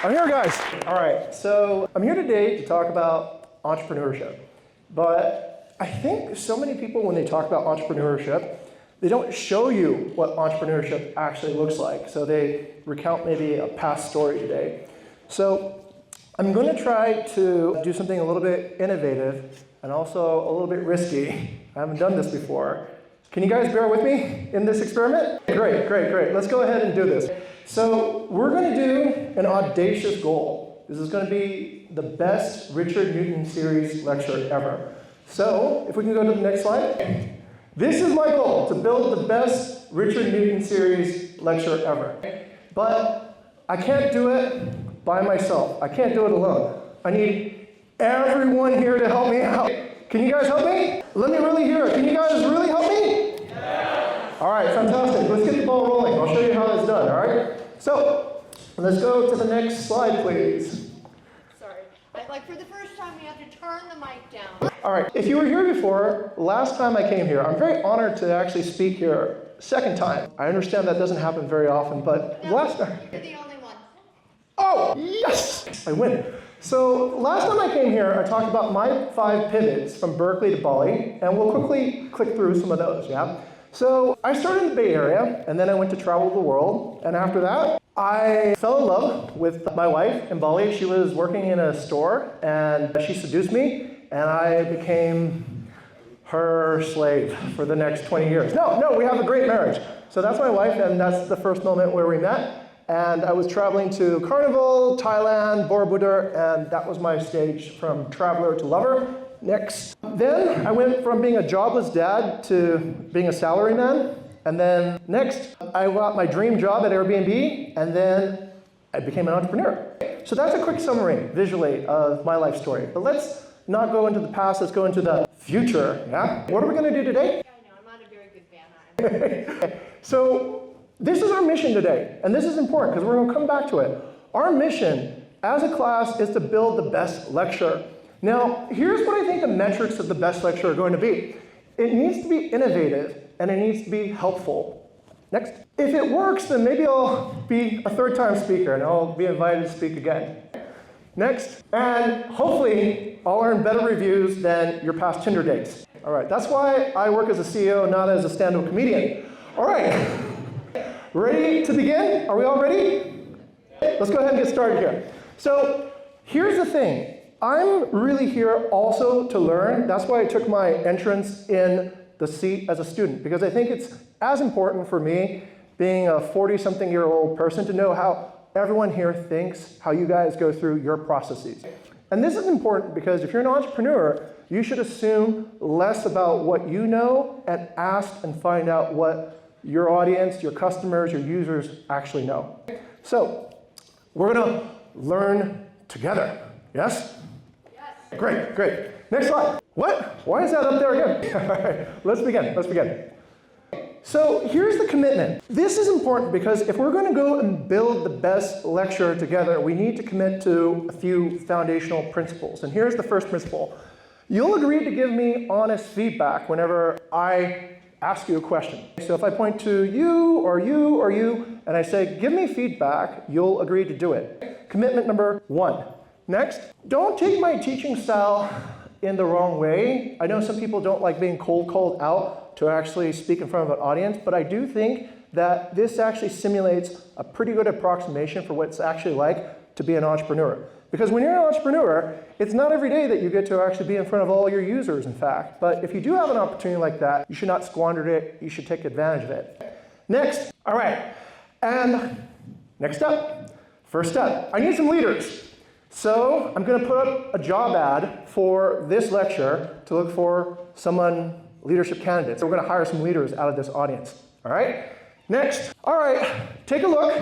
I'm here, guys. All right, so I'm here today to talk about entrepreneurship. But I think so many people, when they talk about entrepreneurship, they don't show you what entrepreneurship actually looks like. So they recount maybe a past story today. So I'm going to try to do something a little bit innovative and also a little bit risky. I haven't done this before. Can you guys bear with me in this experiment? Great. Let's go ahead and do this. So we're going to do an audacious goal. This is going to be the best Richard Newton series lecture ever. So if we can go to the next slide. This is my goal, to build the best Richard Newton series lecture ever. But I can't do it by myself. I can't do it alone. I need everyone here to help me out. Can you guys help me? Let me really hear it. Can you guys really help me? Yeah. All right, fantastic. Let's get the ball rolling. I'll show you how that's done, all right? So let's go to the next slide, please. Sorry. Like for the first time, we have to turn the mic down. All right, if you were here before, last time I came here, I'm very honored to actually speak here second time. I understand that doesn't happen very often, but no, last time. You're the only one. Oh, yes! I win. So last time I came here, I talked about my 5 pivots from Berkeley to Bali, and we'll quickly click through some of those, yeah? So I started in the Bay Area, and then I went to travel the world, and after that, I fell in love with my wife in Bali. She was working in a store, and she seduced me, and I became her slave for the next 20 years. No, we have a great marriage. So that's my wife, and that's the first moment where we met. And I was traveling to Carnival, Thailand, Borobudur, and that was my stage from traveler to lover. Next. Then I went from being a jobless dad to being a salaryman. And then next, I got my dream job at Airbnb, and then I became an entrepreneur. So that's a quick summary, visually, of my life story. But let's not go into the past, let's go into the future, yeah? What are we gonna do today? I know, I'm not a very good fan. So this is our mission today, and this is important because we're going to come back to it. Our mission as a class is to build the best lecture. Now, here's what I think the metrics of the best lecture are going to be. It needs to be innovative, and it needs to be helpful. Next. If it works, then maybe I'll be a third-time speaker, and I'll be invited to speak again. Next. And hopefully, I'll earn better reviews than your past Tinder dates. All right, that's why I work as a CEO, not as a stand-up comedian. All right. Ready to begin? Are we all ready? Let's go ahead and get started here. So here's the thing. I'm really here also to learn. That's why I took my entrance in the seat as a student, because I think it's as important for me, being a 40-something-year-old person, to know how everyone here thinks, how you guys go through your processes. And this is important because if you're an entrepreneur, you should assume less about what you know and ask and find out what your audience, your customers, your users actually know. So we're going to learn together. Yes? Yes. Great. Next slide. What? Why is that up there again? All right, let's begin. So here's the commitment. This is important because if we're going to go and build the best lecture together, we need to commit to a few foundational principles. And here's the first principle. You'll agree to give me honest feedback whenever I ask you a question. So if I point to you, and I say, give me feedback, you'll agree to do it. Commitment number 1. Next, don't take my teaching style in the wrong way. I know some people don't like being cold called out to actually speak in front of an audience, but I do think that this actually simulates a pretty good approximation for what it's actually like to be an entrepreneur. Because when you're an entrepreneur, it's not every day that you get to actually be in front of all your users, in fact. But if you do have an opportunity like that, you should not squander it. You should take advantage of it. Next. All right. And next up. First step. I need some leaders. So I'm going to put up a job ad for this lecture to look for leadership candidates. So we're going to hire some leaders out of this audience. All right. Next. All right. Take a look.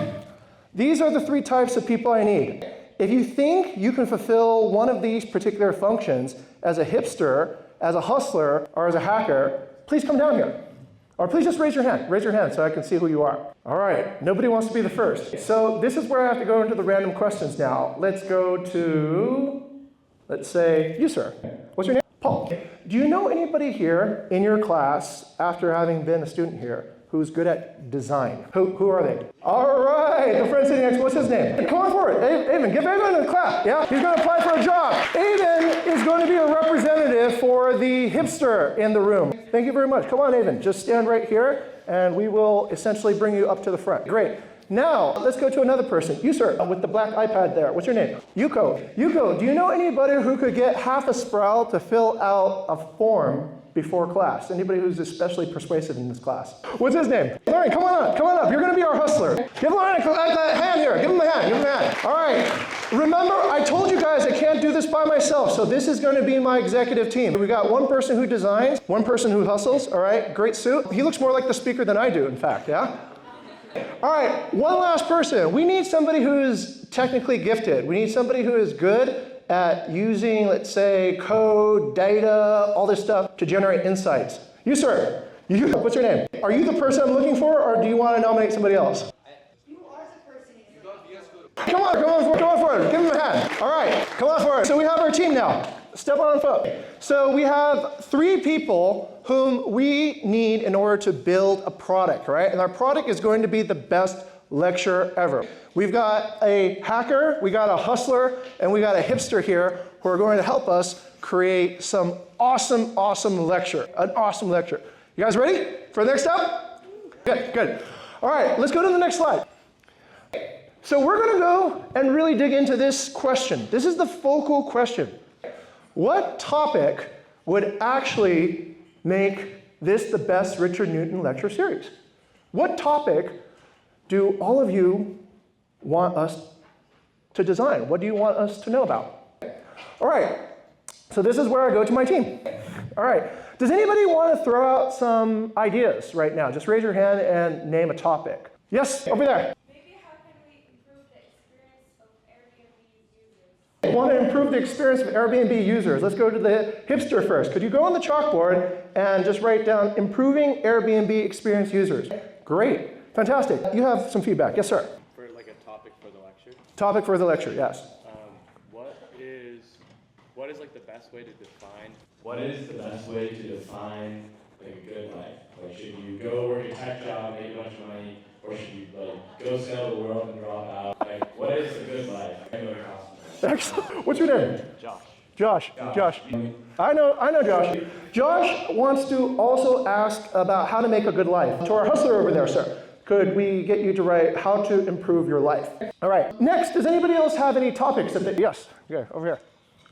These are the 3 types of people I need. If you think you can fulfill one of these particular functions as a hipster, as a hustler, or as a hacker, please come down here. Or please just raise your hand. Raise your hand so I can see who you are. All right, nobody wants to be the first. So this is where I have to go into the random questions now. Let's go to, let's say, you, sir. What's your name? Paul. Do you know anybody here in your class, after having been a student here, who's good at design. Who are they? All right, the friend sitting next, what's his name? Come on forward, Avon, give Avon a clap, yeah? He's gonna apply for a job. Avon is going to be a representative for the hipster in the room. Thank you very much. Come on, Avon, just stand right here, and we will essentially bring you up to the front. Great. Now, let's go to another person. You, sir, with the black iPad there. What's your name? Yuko. Yuko, do you know anybody who could get half a sprout to fill out a form before class? Anybody who's especially persuasive in this class? What's his name? Lauren, come on up. You're going to be our hustler. Give Lauren a hand here. Give him a hand. All right. Remember, I told you guys I can't do this by myself, so this is going to be my executive team. We got one person who designs, one person who hustles. All right, great suit. He looks more like the speaker than I do, in fact, yeah? All right, one last person. We need somebody who's technically gifted. We need somebody who is good at using, let's say, code, data, all this stuff to generate insights. You, sir. You, what's your name? Are you the person I'm looking for, or do you want to nominate somebody else? You are the person he's looking for. Come on forward. Give him a hand. All right, come on forward. So we have our team now. Step on foot. So we have 3 people whom we need in order to build a product, right? And our product is going to be the best lecture ever. We've got a hacker, we got a hustler, and we got a hipster here who are going to help us create some awesome lecture, an awesome lecture. You guys ready for the next step? Good. All right, let's go to the next slide. So we're going to go and really dig into this question. This is the focal question. What topic would actually make this the best Richard Newton lecture series? What topic do all of you want us to design? What do you want us to know about? All right, so this is where I go to my team. All right, does anybody want to throw out some ideas right now? Just raise your hand and name a topic. Yes, over there. Maybe how can we improve the experience of Airbnb users? Want to improve the experience of Airbnb users. Let's go to the hipster first. Could you go on the chalkboard and just write down improving Airbnb experience users? Great. Fantastic. You have some feedback. Yes, sir. For like a topic for the lecture? Topic for the lecture, yes. What is like the best way to define? What is the best way to define like a good life? Like, should you go work a tech job, make a bunch of money, or should you like go sell the world and drop out? Like, what is a good life? Excellent. What's your name? Josh. Josh. I know Josh. Josh wants to also ask about how to make a good life. To our hustler over there, sir. Could we get you to write how to improve your life? All right. Next, does anybody else have any topics that they, yes, okay, over here.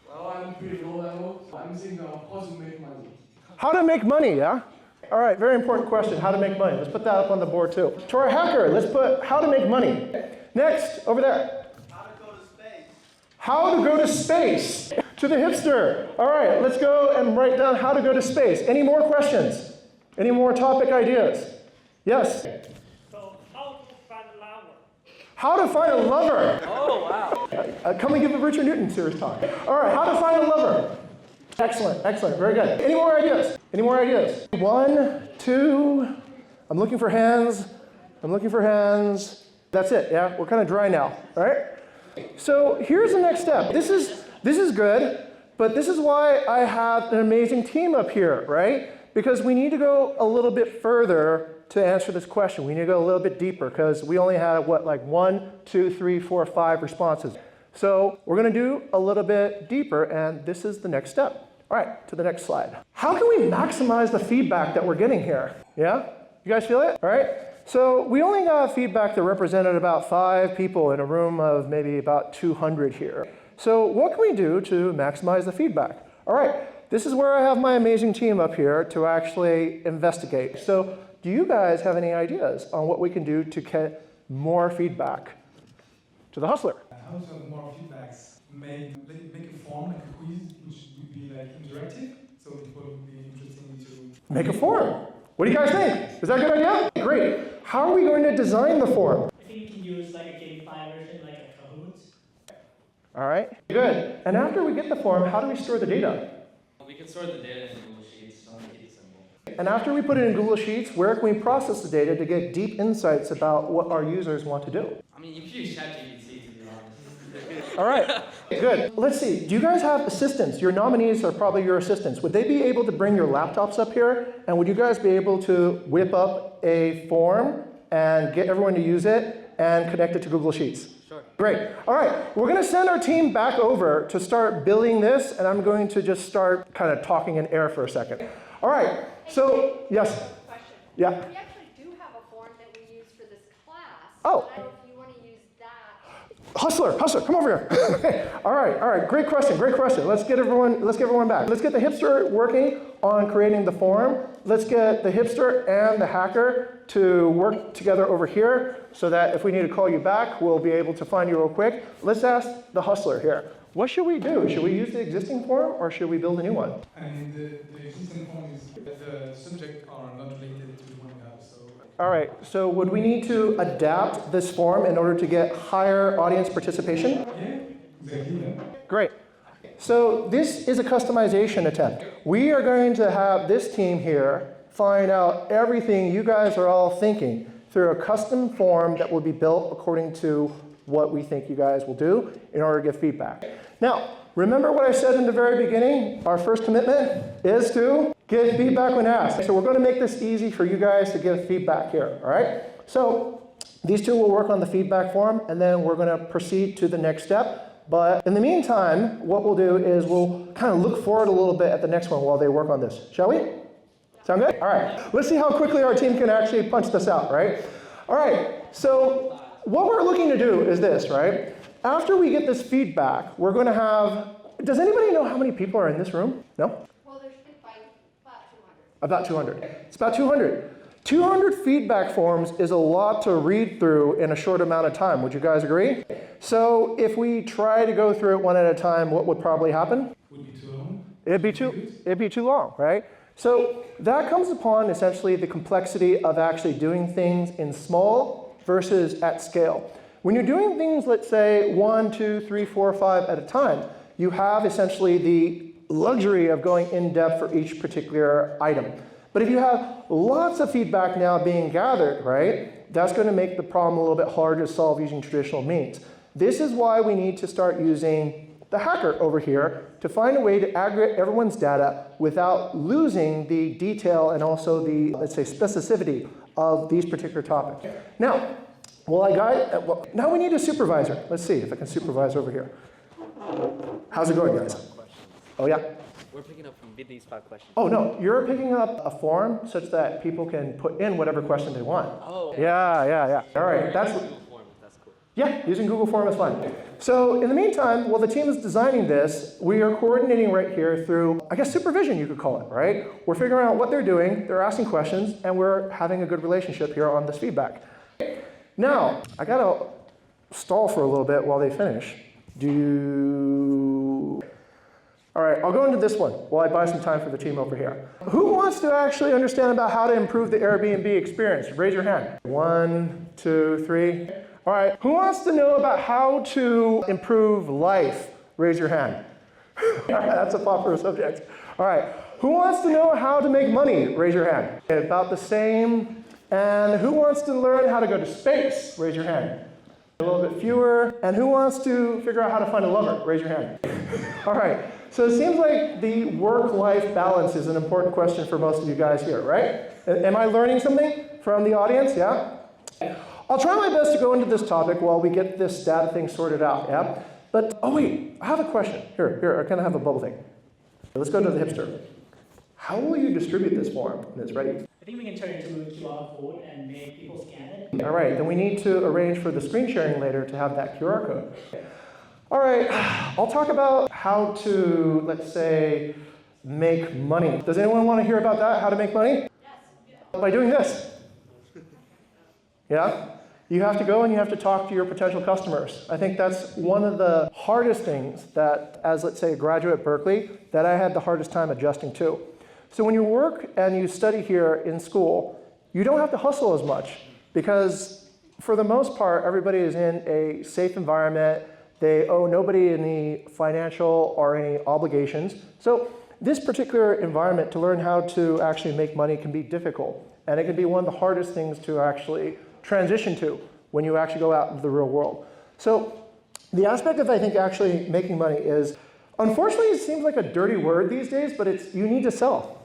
Well, I'm pretty low level. I'm thinking of how to make money. How to make money, yeah? All right, very important question, how to make money. Let's put that up on the board too. To our hacker, let's put how to make money. Next, over there. How to go to space. How to go to space. To the hipster. All right, let's go and write down how to go to space. Any more questions? Any more topic ideas? Yes? So, how to find a lover? How to find a lover. Oh, wow. Come and give a Richard Newton series talk. All right, how to find a lover. Excellent, very good. Any more ideas? 1, 2, I'm looking for hands. That's it, yeah? We're kind of dry now, all right? So here's the next step. This is good, but this is why I have an amazing team up here, right? Because we need to go a little bit further to answer this question. We need to go a little bit deeper because we only had, like 1, 2, 3, 4, 5 responses. So we're going to do a little bit deeper, and this is the next step. All right, to the next slide. How can we maximize the feedback that we're getting here? Yeah? You guys feel it? All right? So we only got feedback that represented about 5 people in a room of maybe about 200 here. So what can we do to maximize the feedback? All right, this is where I have my amazing team up here to actually investigate. So do you guys have any ideas on what we can do to get more feedback? To the hustler. How to have more feedbacks? Make a form, like a quiz, which would be like interactive, so people would be interesting to... Make a form. What do you guys think? Is that a good idea? Great. How are we going to design the form? I think you can use like a gamified version, like a Kahoot. All right, good. And after we get the form, how do we store the data? We can store the data in Google Sheets, so make it simple. And after we put it in Google Sheets, where can we process the data to get deep insights about what our users want to do? I mean, you can use ChatGPT, to be honest. All right, good. Let's see, do you guys have assistants? Your nominees are probably your assistants. Would they be able to bring your laptops up here? And would you guys be able to whip up a form and get everyone to use it and connect it to Google Sheets? Sure. Great. All right, we're going to send our team back over to start building this, and I'm going to just start kind of talking in air for a second. All right, so, yes? Question. Yeah. We actually do have a form that we use for this class. Oh. I don't know if you want to use that. Hustler, come over here. Okay. All right, great question. Let's get everyone back. Let's get the hipster working on creating the form. Let's get the hipster and the hacker to work together over here so that if we need to call you back, we'll be able to find you real quick. Let's ask the hustler here. What should we do? Should we use the existing form or should we build a new one? I mean, the existing form is the subject are not related to the one we have, so. All right, so would we need to adapt this form in order to get higher audience participation? Yeah, exactly, yeah. Great. So this is a customization attempt. We are going to have this team here find out everything you guys are all thinking through a custom form that will be built according to what we think you guys will do in order to give feedback. Now, remember what I said in the very beginning? Our first commitment is to give feedback when asked. So we're going to make this easy for you guys to give feedback here, all right? So these two will work on the feedback form, and then we're going to proceed to the next step. But in the meantime, what we'll do is we'll kind of look forward a little bit at the next one while they work on this. Shall we? Sound good? All right. Let's see how quickly our team can actually punch this out, right? All right. So what we're looking to do is this, right? After we get this feedback, we're going to have, does anybody know how many people are in this room? No? Well, there's like About about 200. 200. It's about 200. 200 feedback forms is a lot to read through in a short amount of time. Would you guys agree? So if we try to go through it one at a time, what would probably happen? Would be too long. It'd be too long, right? So that comes upon essentially the complexity of actually doing things in small versus at scale. When you're doing things, let's say 1, 2, 3, 4, 5 at a time, you have essentially the luxury of going in depth for each particular item. But if you have lots of feedback now being gathered, right, that's going to make the problem a little bit harder to solve using traditional means. This is why we need to start using the hacker over here to find a way to aggregate everyone's data without losing the detail and also the, let's say, specificity of these particular topics. Now, now we need a supervisor. Let's see if I can supervise over here. How's it going, guys? Oh, yeah? We're picking up from these 5 questions. Oh, no, you're picking up a form such that people can put in whatever question they want. Oh. Yeah. All right, That's cool. yeah, using Google Form is fine. So in the meantime, while the team is designing this, we are coordinating right here through, I guess, supervision, you could call it, right? We're figuring out what they're doing, they're asking questions, and we're having a good relationship here on this feedback. Now, I gotta stall for a little bit while they finish. All right, I'll go into this one while I buy some time for the team over here. Who wants to actually understand about how to improve the Airbnb experience? Raise your hand. 1, 2, 3. All right, who wants to know about how to improve life? Raise your hand. All right, that's a popular subject. All right, who wants to know how to make money? Raise your hand. Okay, about the same. And who wants to learn how to go to space? Raise your hand. A little bit fewer. And who wants to figure out how to find a lover? Raise your hand. All right. So it seems like the work-life balance is an important question for most of you guys here, right? Am I learning something from the audience? Yeah? I'll try my best to go into this topic while we get this data thing sorted out, yeah? But, oh wait, I have a question. Here, I kind of have a bubble thing. Let's go to the hipster. How will you distribute this form when it's ready? I think we can turn it into a QR code and make people scan it. All right, then we need to arrange for the screen sharing later to have that QR code. All right, I'll talk about how to, let's say, make money. Does anyone want to hear about that, how to make money? Yes. By doing this. Yeah? You have to go and you have to talk to your potential customers. I think that's one of the hardest things that, as let's say a graduate at Berkeley, that I had the hardest time adjusting to. So when you work and you study here in school, you don't have to hustle as much because for the most part, everybody is in a safe environment. They owe nobody any financial or any obligations. So this particular environment to learn how to actually make money can be difficult. And it can be one of the hardest things to actually transition to when you actually go out into the real world. So The aspect of, I think, actually making money is, unfortunately, it seems like a dirty word these days, but it's you need to sell.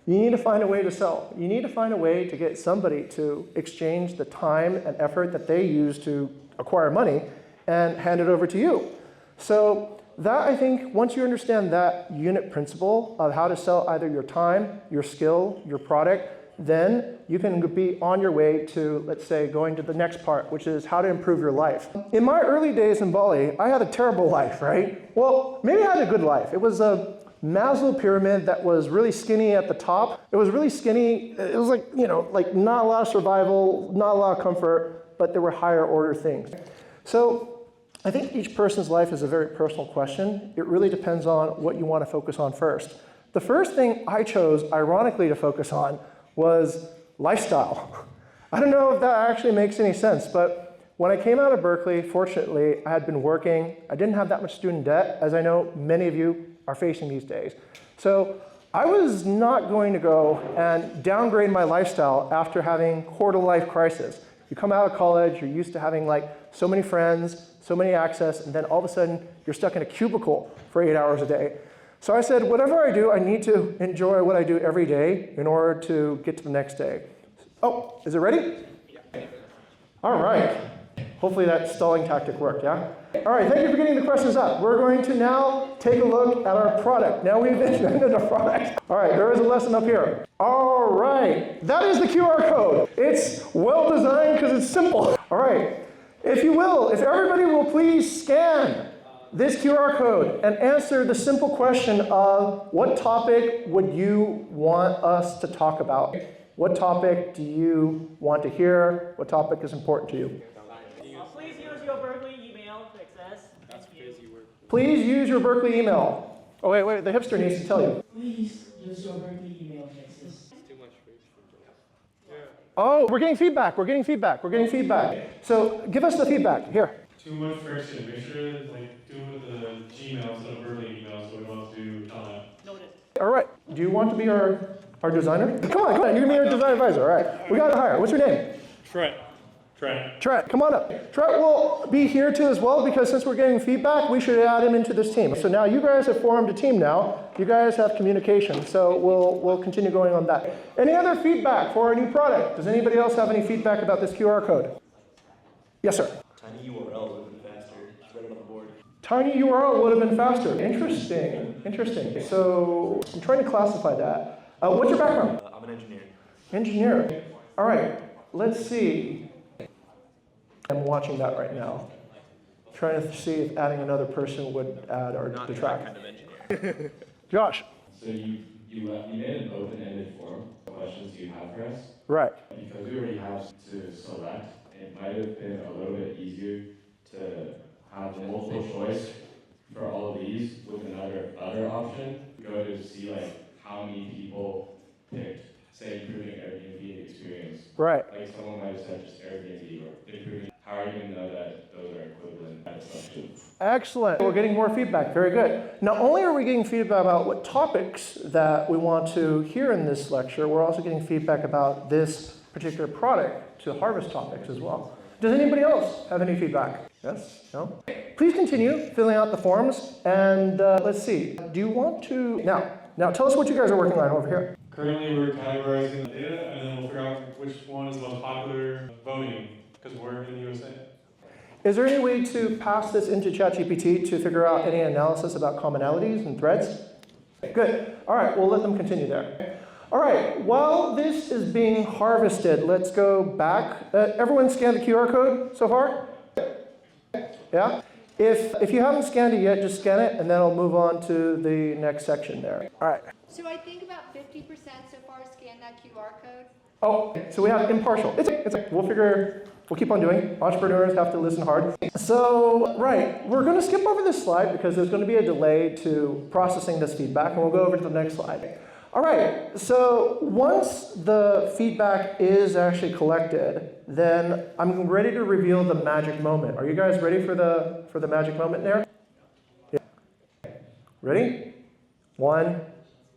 You need to find a way to sell. You need to find a way to get somebody to exchange the time and effort that they use to acquire money and hand it over to you. So that, I think, once you understand that unit principle of how to sell either your time, your skill, your product, then you can be on your way to, let's say, going to the next part, which is how to improve your life. In my early days in Bali, I had a terrible life, right? Well, maybe I had a good life. It was a Maslow pyramid that was really skinny at the top. It was really skinny. It was like, like not a lot of survival, not a lot of comfort, but there were higher order things. So I think each person's life is a very personal question. It really depends on what you want to focus on first. The first thing I chose, ironically, to focus on was lifestyle. I don't know if that actually makes any sense, but when I came out of Berkeley, fortunately, I had been working. I didn't have that much student debt, as I know many of you are facing these days. So I was not going to go and downgrade my lifestyle after having quarter-life crisis. You come out of college, you're used to having like so many friends, so many access, and then all of a sudden you're stuck in a cubicle for 8 hours a day. So I said, whatever I do, I need to enjoy what I do every day in order to get to the next day. Oh, is it ready? All right. Hopefully that stalling tactic worked, yeah? All right, thank you for getting the questions up. We're going to now take a look at our product. Now we've invented a product. All right, there is a lesson up here. All right, that is the QR code. It's well designed because it's simple. All right, if everybody will please scan this QR code and answer the simple question of what topic would you want us to talk about? What topic do you want to hear? What topic is important to you? Please use your Berkeley email to access. That's busy work. Please use your Berkeley email. Oh, wait, the hipster needs to tell you. Please use your Berkeley email to access. It's too much for each. Oh, we're getting feedback. So give us the feedback. Here. Too much friction. Make sure do it with the Gmail instead of Berkeley email so we don't have to do John. Noted. All right. Do you want to be our designer? Come on. You can be our design advisor. All right. We got to hire. What's your name? Tret, come on up. Tret will be here too as well because since we're getting feedback, we should add him into this team. So now you guys have formed a team now. You guys have communication, so we'll continue going on that. Any other feedback for our new product? Does anybody else have any feedback about this QR code? Yes, sir. Tiny URL would have been faster. Just write it on the board. Tiny URL would have been faster. Interesting. So I'm trying to classify that. What's your background? I'm an engineer. Engineer. All right. Let's see. I'm watching that right now. Trying to see if adding another person would add or detract. Kind of engineer. Josh. So you made an open-ended form of questions you have for us. Right. Because we already have to select, it might have been a little bit easier to have multiple choice for all of these with another option. Go to see how many people picked, say, improving Airbnb experience. Right. Like someone might have said just Airbnb or improving. How are you going to know that those are equivalent assumptions? Excellent. We're getting more feedback. Very good. Not only are we getting feedback about what topics that we want to hear in this lecture, we're also getting feedback about this particular product to harvest topics as well. Does anybody else have any feedback? Yes? No? Please continue filling out the forms. And let's see. Do you want to... Now tell us what you guys are working on over here. Currently, we're categorizing the data, and then we'll figure out which one is the most popular voting, because we're in the USA. Is there any way to pass this into ChatGPT to figure out any analysis about commonalities and threads? Good. All right, we'll let them continue there. All right, while this is being harvested, let's go back. Everyone scanned the QR code so far? Yeah? If you haven't scanned it yet, just scan it, and then I'll move on to the next section there. All right. So I think about 50% so far scanned that QR code. Oh, so we have impartial. We'll keep on doing. Entrepreneurs have to listen hard. So, right, we're going to skip over this slide because there's going to be a delay to processing this feedback, and we'll go over to the next slide. All right, so once the feedback is actually collected, then I'm ready to reveal the magic moment. Are you guys ready for the magic moment there? Yeah. Ready? 1,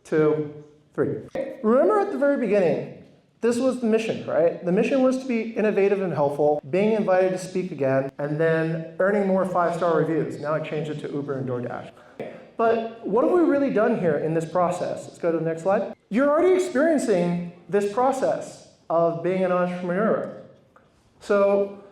2, 3. Remember at the very beginning, This was the mission, right? The mission was to be innovative and helpful, being invited to speak again, and then earning more 5-star reviews. Now I changed it to Uber and DoorDash. But what have we really done here in this process? Let's go to the next slide. You're already experiencing this process of being an entrepreneur. So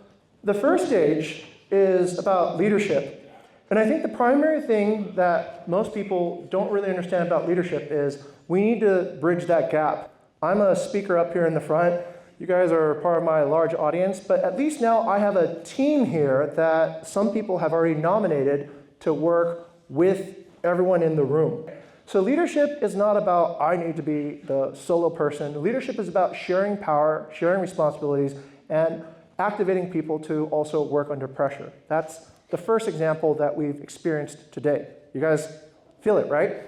the first stage is about leadership. And I think the primary thing that most people don't really understand about leadership is we need to bridge that gap. I'm a speaker up here in the front. You guys are part of my large audience, but at least now I have a team here that some people have already nominated to work with everyone in the room. So leadership is not about I need to be the solo person. Leadership is about sharing power, sharing responsibilities, and activating people to also work under pressure. That's the first example that we've experienced today. You guys feel it, right?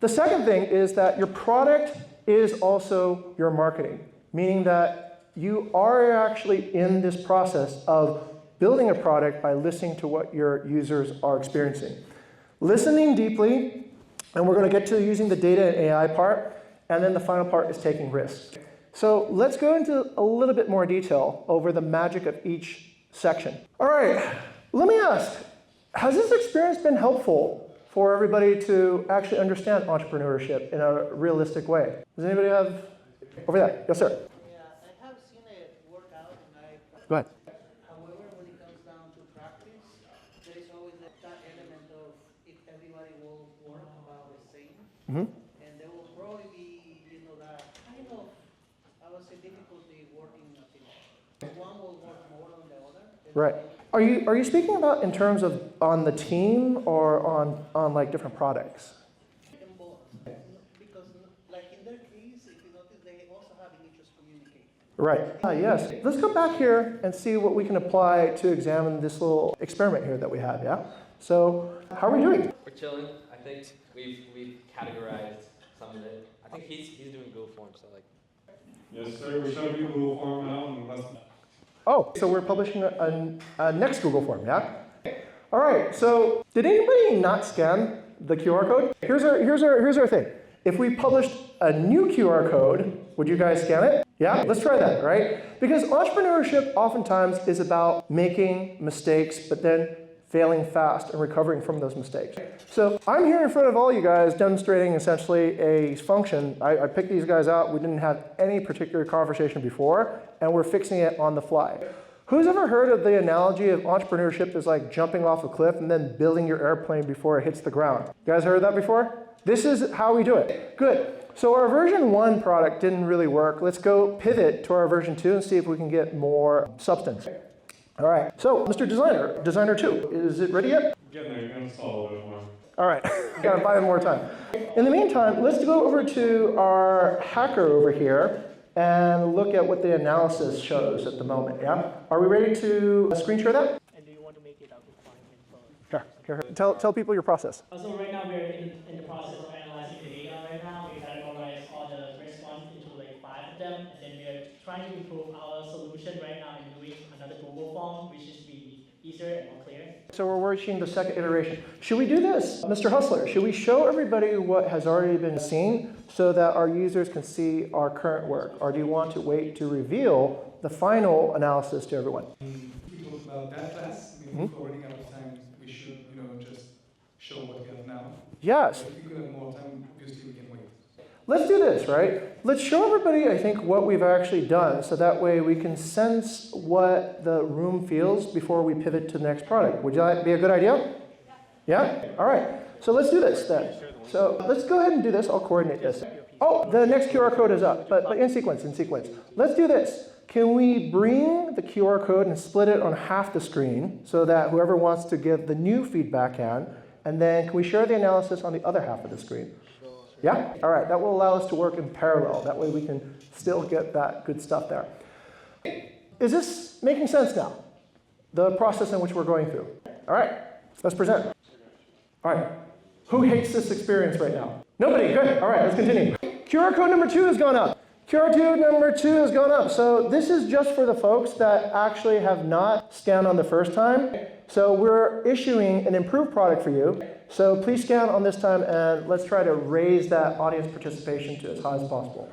The second thing is that your product is also your marketing, meaning that you are actually in this process of building a product by listening to what your users are experiencing. Listening deeply, and we're going to get to using the data and AI part, and then the final part is taking risks. So let's go into a little bit more detail over the magic of each section. All right, let me ask, has this experience been helpful for everybody to actually understand entrepreneurship in a realistic way? Does anybody have, over there, yes sir? Yeah, I have seen it work out and Go ahead. however, when it comes down to practice, there is always that element of if everybody will work about the same, and there will probably be, that kind of, I would say, difficulty working in a team. One will work more than the other. Right. Are you speaking about in terms of on the team or on like different products? In both. Because like in their case, if you notice, they also have an interest communicate. Right. Yes. Let's come back here and see what we can apply to examine this little experiment here that we have, yeah? So how are we doing? We're chilling. I think we've categorized some of it. I think he's doing Google Forms, so like. Yes, sir. We're showing you Google form now and let's. Oh, so we're publishing a next Google form, yeah? All right, so did anybody not scan the QR code? Here's our thing. If we published a new QR code, would you guys scan it? Yeah, let's try that, right? Because entrepreneurship oftentimes is about making mistakes, but then failing fast and recovering from those mistakes. So I'm here in front of all you guys demonstrating essentially a function. I picked these guys out. We didn't have any particular conversation before, and we're fixing it on the fly. Who's ever heard of the analogy of entrepreneurship is like jumping off a cliff and then building your airplane before it hits the ground? You guys heard that before? This is how we do it. Good. So our version 1 product didn't really work. Let's go pivot to our version 2 and see if we can get more substance. All right, so Mr. Designer 2, is it ready yet? Getting there, you're going to install a little bit more. All right, gotta buy him more time. In the meantime, let's go over to our hacker over here and look at what the analysis shows at the moment, yeah? Are we ready to screen share that? And do you want to make it a requirement for? Here. Tell people your process. So right now we're in the process of analyzing the data right now. We categorize all the response into like 5 of them, and then we're trying to improve our solution right now and doing another Google form, which is be easier and more clear. So we're reaching the second iteration. Should we do this? Mr. Hustler, should we show everybody what has already been seen so that our users can see our current work? Or do you want to wait to reveal the final analysis to everyone? We talked about that class. I mean, if we're running out of time, we should, just show what we have now. Yes. If we could have more time, obviously we can wait. Let's do this, right? Let's show everybody, I think, what we've actually done, so that way we can sense what the room feels before we pivot to the next product. Would that be a good idea? Yeah? All right. So let's do this then. So let's go ahead and do this. I'll coordinate this. Oh, the next QR code is up, but in sequence. Let's do this. Can we bring the QR code and split it on half the screen so that whoever wants to give the new feedback can, and then can we share the analysis on the other half of the screen? Yeah? All right, that will allow us to work in parallel. That way we can still get that good stuff there. Is this making sense now? The process in which we're going through. All right, let's present. All right, who hates this experience right now? Nobody, good. All right, let's continue. QR code number 2 has gone up. QR code number 2 has gone up. So this is just for the folks that actually have not scanned on the first time. So we're issuing an improved product for you. So please scan on this time, and let's try to raise that audience participation to as high as possible.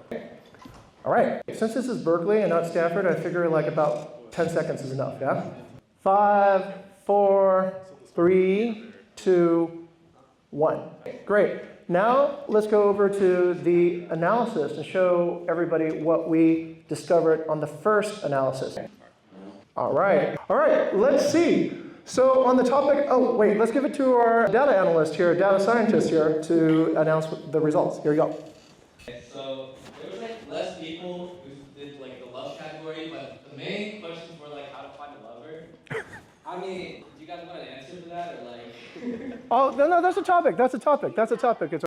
All right, since this is Berkeley and not Stanford, I figure like about 10 seconds is enough, yeah? 5, 4, 3, 2, 1. Great. Now let's go over to the analysis and show everybody what we discovered on the first analysis. All right, let's see. So on the topic, oh wait, let's give it to our data analyst here, data scientist here, to announce the results. Here you go. Okay, so there was like less people who did like the love category, but the main questions were like how to find a lover. I mean, do you guys want an answer to that or like? Oh no, that's a topic. It's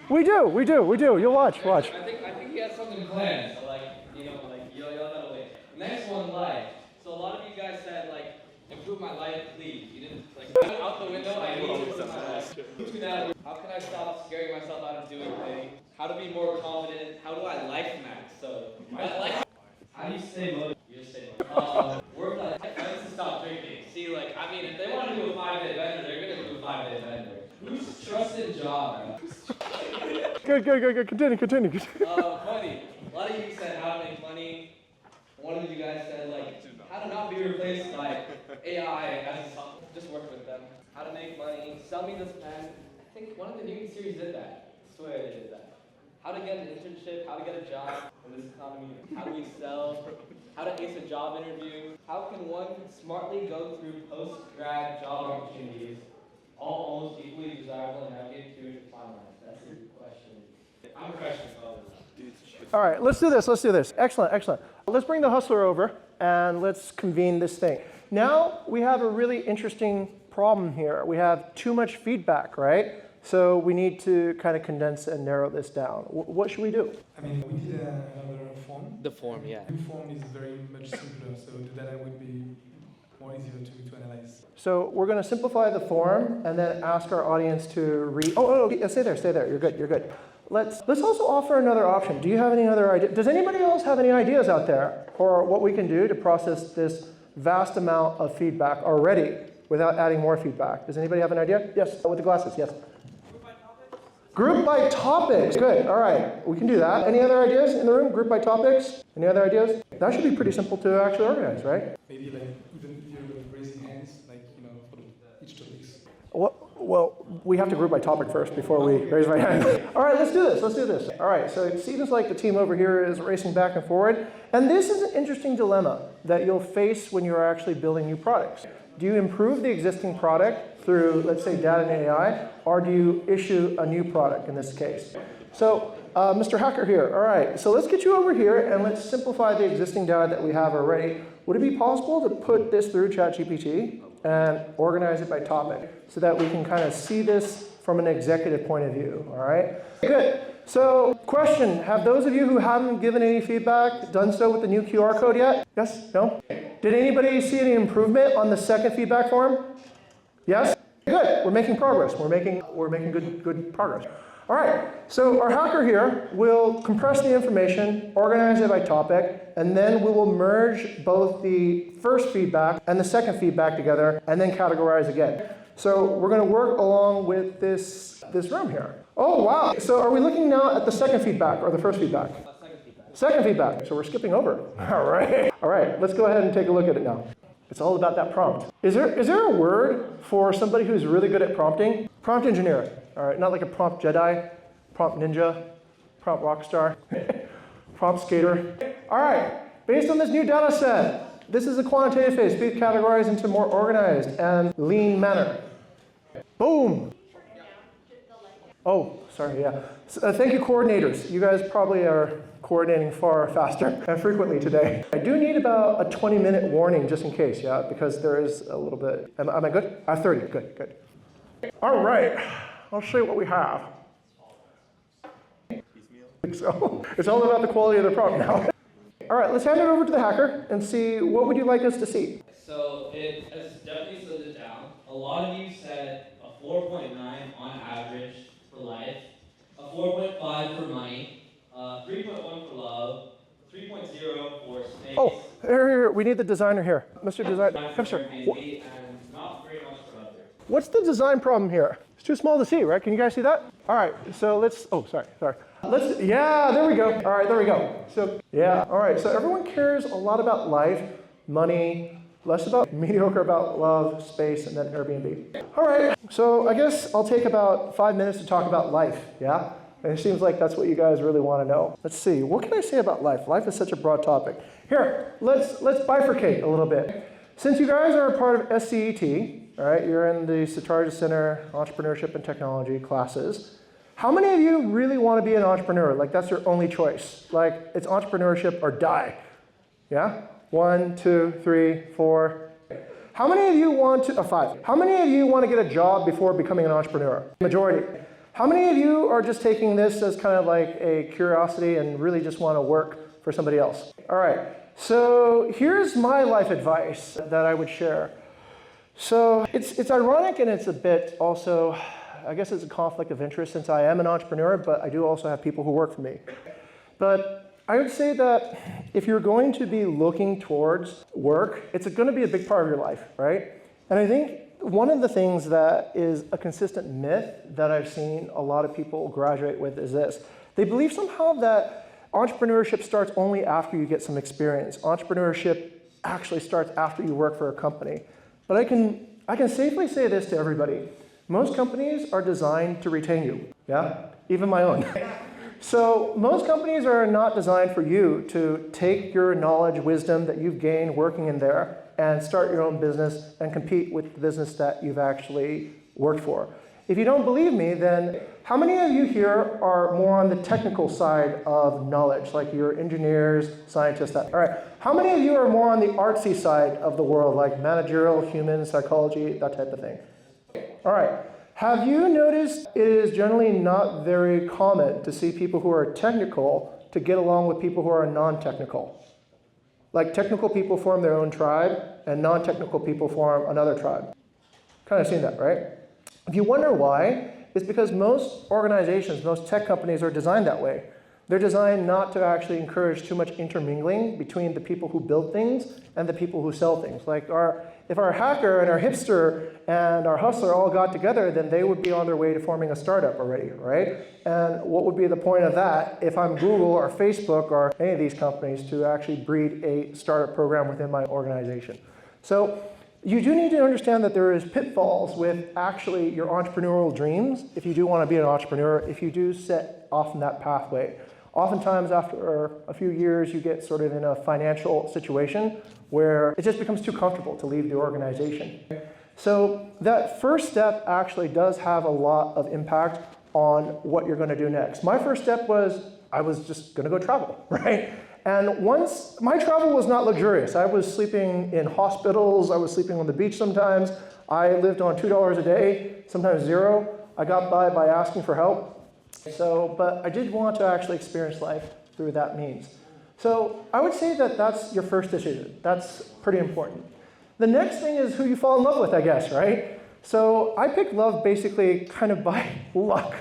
we do. You'll watch. I think he has something planned. So like, y'all gotta wait. Next one, life. So a lot of you guys said like, improve my life, please. You didn't like out the window. I need to improve my life. To that, how can I stop scaring myself out of doing things? How to be more confident? How do I life max? So how do you stay motivated? You just stay motivated. Work life. I need to stop drinking. See, like, I mean, if they want to do a 5-day bender, they're gonna do a 5-day bender. Who's trusted job? Good. Continue. Money. A lot of you said how to make money. One of you guys said like how to not be replaced by AI as just work with them. How to make money. Sell me this pen. I think one of the new series did that. I swear they did that. How to get an internship. How to get a job in this economy. How do we sell? How to ace a job interview. How can one smartly go through post-grad job opportunities, all almost equally desirable and navigate through to finalize? That's a good question. I'm a freshman, so All right, let's do this. Excellent. Let's bring the hustler over and let's convene this thing. Now we have a really interesting problem here. We have too much feedback, right? So we need to kind of condense and narrow this down. What should we do? I mean, we did another form. the form, yeah. The new form is very much simpler, so the data would be more easier to analyze. So we're going to simplify the form and then ask our audience to read. Stay there. You're good. Let's also offer another option. Do you have any other ideas? Does anybody else have any ideas out there for what we can do to process this vast amount of feedback already without adding more feedback? Does anybody have an idea? Yes, with the glasses, yes. Group by topics. Good, all right, we can do that. Any other ideas in the room? Group by topics? Any other ideas? That should be pretty simple to actually organize, right? Maybe like even if you're raising hands, like, for each topics. Well, we have to group by topic first before we raise my hand. All right, let's do this. All right, so it seems like the team over here is racing back and forward. And this is an interesting dilemma that you'll face when you're actually building new products. Do you improve the existing product through, let's say, data and AI, or do you issue a new product in this case? So, Mr. Hacker here, all right, so let's get you over here and let's simplify the existing data that we have already. Would it be possible to put this through ChatGPT and organize it by topic so that we can kind of see this from an executive point of view, all right? Good. So, question, have those of you who haven't given any feedback done so with the new QR code yet? Yes? No? Did anybody see any improvement on the second feedback form? Yes? Good. We're making progress. We're making good progress. All right. So our hacker here will compress the information, organize it by topic, and then we will merge both the first feedback and the second feedback together, and then categorize again. So we're going to work along with this room here. Oh, wow. So are we looking now at the second feedback or the first feedback? Second feedback. So we're skipping over. All right. Let's go ahead and take a look at it now. It's all about that prompt. Is there a word for somebody who's really good at prompting? Prompt engineer. All right. Not like a prompt Jedi, prompt ninja, prompt rock star, prompt skater. All right. Based on this new data set, this is a quantitative phase. Please categorize into more organized and lean manner. Boom. Oh, sorry, yeah. So, thank you, coordinators. You guys probably are coordinating far faster and frequently today. I do need about a 20-minute warning just in case, yeah, because there is a little bit. Am I good? 30, good. All right, I'll show you what we have. So, it's all about the quality of the prompt now. All right, let's hand it over to the hacker and see what would you like us to see. So it has definitely slowed it down. A lot of you said a 4.9 on average for life, a 4.5 for money, 3.1 for love, 3.0 for space. Oh, here, we need the designer here. Mr. Designer, come sir. And not very much for others. What's the design problem here? It's too small to see, right? Can you guys see that? All right, so let's, sorry. Yeah, there we go. All right, there we go. So, yeah, all right. So everyone cares a lot about life, money, less about mediocre about love, space, and then Airbnb. All right, so I guess I'll take about 5 minutes to talk about life, yeah? And it seems like that's what you guys really want to know. Let's see, what can I say about life? Life is such a broad topic. Here, let's bifurcate a little bit. Since you guys are a part of SCET, all right, you're in the Sitarja Center Entrepreneurship and Technology classes, how many of you really want to be an entrepreneur? Like that's your only choice. Like it's entrepreneurship or die. Yeah? 1, 2, 3, 4. How many of you want to, 5. How many of you want to get a job before becoming an entrepreneur? Majority. How many of you are just taking this as kind of like a curiosity and really just want to work for somebody else? All right. So here's my life advice that I would share. So it's ironic and it's a bit also, I guess it's a conflict of interest since I am an entrepreneur, but I do also have people who work for me. But I would say that if you're going to be looking towards work, it's going to be a big part of your life, right? And I think one of the things that is a consistent myth that I've seen a lot of people graduate with is this. They believe somehow that entrepreneurship starts only after you get some experience. Entrepreneurship actually starts after you work for a company. But I can safely say this to everybody. Most companies are designed to retain you, yeah? Even my own. So most companies are not designed for you to take your knowledge, wisdom that you've gained working in there and start your own business and compete with the business that you've actually worked for. If you don't believe me, then how many of you here are more on the technical side of knowledge, like you're engineers, scientists, that? All right. How many of you are more on the artsy side of the world, like managerial, human, psychology, that type of thing? All right. Have you noticed it is generally not very common to see people who are technical to get along with people who are non-technical? Like technical people form their own tribe and non-technical people form another tribe. Kind of seen that, right? If you wonder why, it's because most organizations, most tech companies are designed that way. They're designed not to actually encourage too much intermingling between the people who build things and the people who sell things. Like if our hacker and our hipster and our hustler all got together, then they would be on their way to forming a startup already, right? And what would be the point of that if I'm Google or Facebook or any of these companies to actually breed a startup program within my organization? So you do need to understand that there is pitfalls with actually your entrepreneurial dreams if you do want to be an entrepreneur, if you do set off in that pathway. Oftentimes after a few years, you get sort of in a financial situation where it just becomes too comfortable to leave the organization. So that first step actually does have a lot of impact on what you're going to do next. My first step was I was just going to go travel, right? And once, my travel was not luxurious. I was sleeping in hospitals, I was sleeping on the beach sometimes. I lived on $2 a day, sometimes $0. I got by asking for help. So, but I did want to actually experience life through that means. So I would say that that's your first decision. That's pretty important. The next thing is who you fall in love with, I guess, right? So I picked love basically kind of by luck.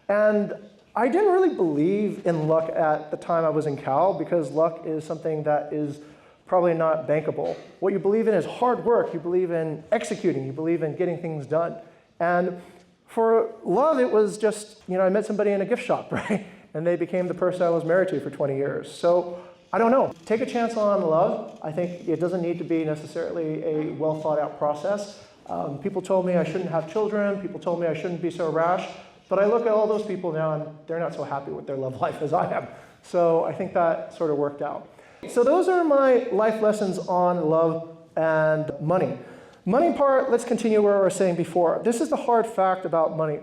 And I didn't really believe in luck at the time I was in Cal because luck is something that is probably not bankable. What you believe in is hard work. You believe in executing. You believe in getting things done. And for love, it was just, I met somebody in a gift shop, right? And they became the person I was married to for 20 years. So I don't know. Take a chance on love. I think it doesn't need to be necessarily a well thought out process. People told me I shouldn't have children. People told me I shouldn't be so rash. But I look at all those people now and they're not so happy with their love life as I am. So I think that sort of worked out. So those are my life lessons on love and money. Money part, let's continue where I was saying before. This is the hard fact about money.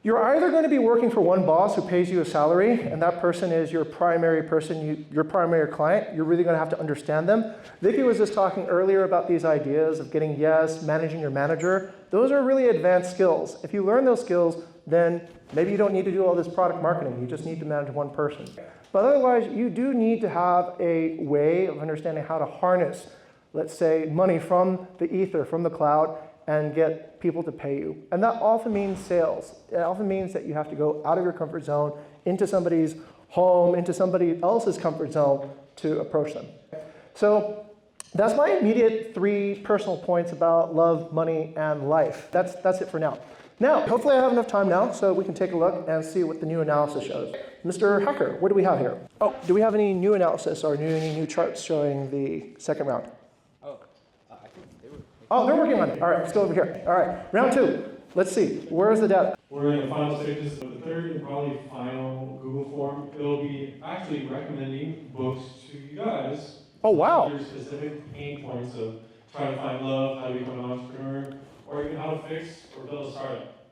You're either going to be working for one boss who pays you a salary, and that person is your primary person, your primary client. You're really going to have to understand them. Vicky was just talking earlier about these ideas of getting yes, managing your manager. Those are really advanced skills. If you learn those skills, then maybe you don't need to do all this product marketing. You just need to manage one person. But otherwise, you do need to have a way of understanding how to harness, let's say, money from the ether, from the cloud, and get people to pay you. And that often means sales. It often means that you have to go out of your comfort zone, into somebody's home, into somebody else's comfort zone to approach them. So That's my immediate 3 personal points about love, money, and life. That's it for now. Now, hopefully I have enough time now so we can take a look and see what the new analysis shows. Mr. Hacker, what do we have here? Oh, do we have any new analysis or any new charts showing the second round? I think they were. Oh, they're working on it. All right, let's go over here. All right, round 2. Let's see. Where's the data? We're in the final stages of the third and probably final Google form. It'll be actually recommending books to you guys. Oh, wow. Your specific pain points of trying to find love, how to become an entrepreneur, or even how to fix or build a startup.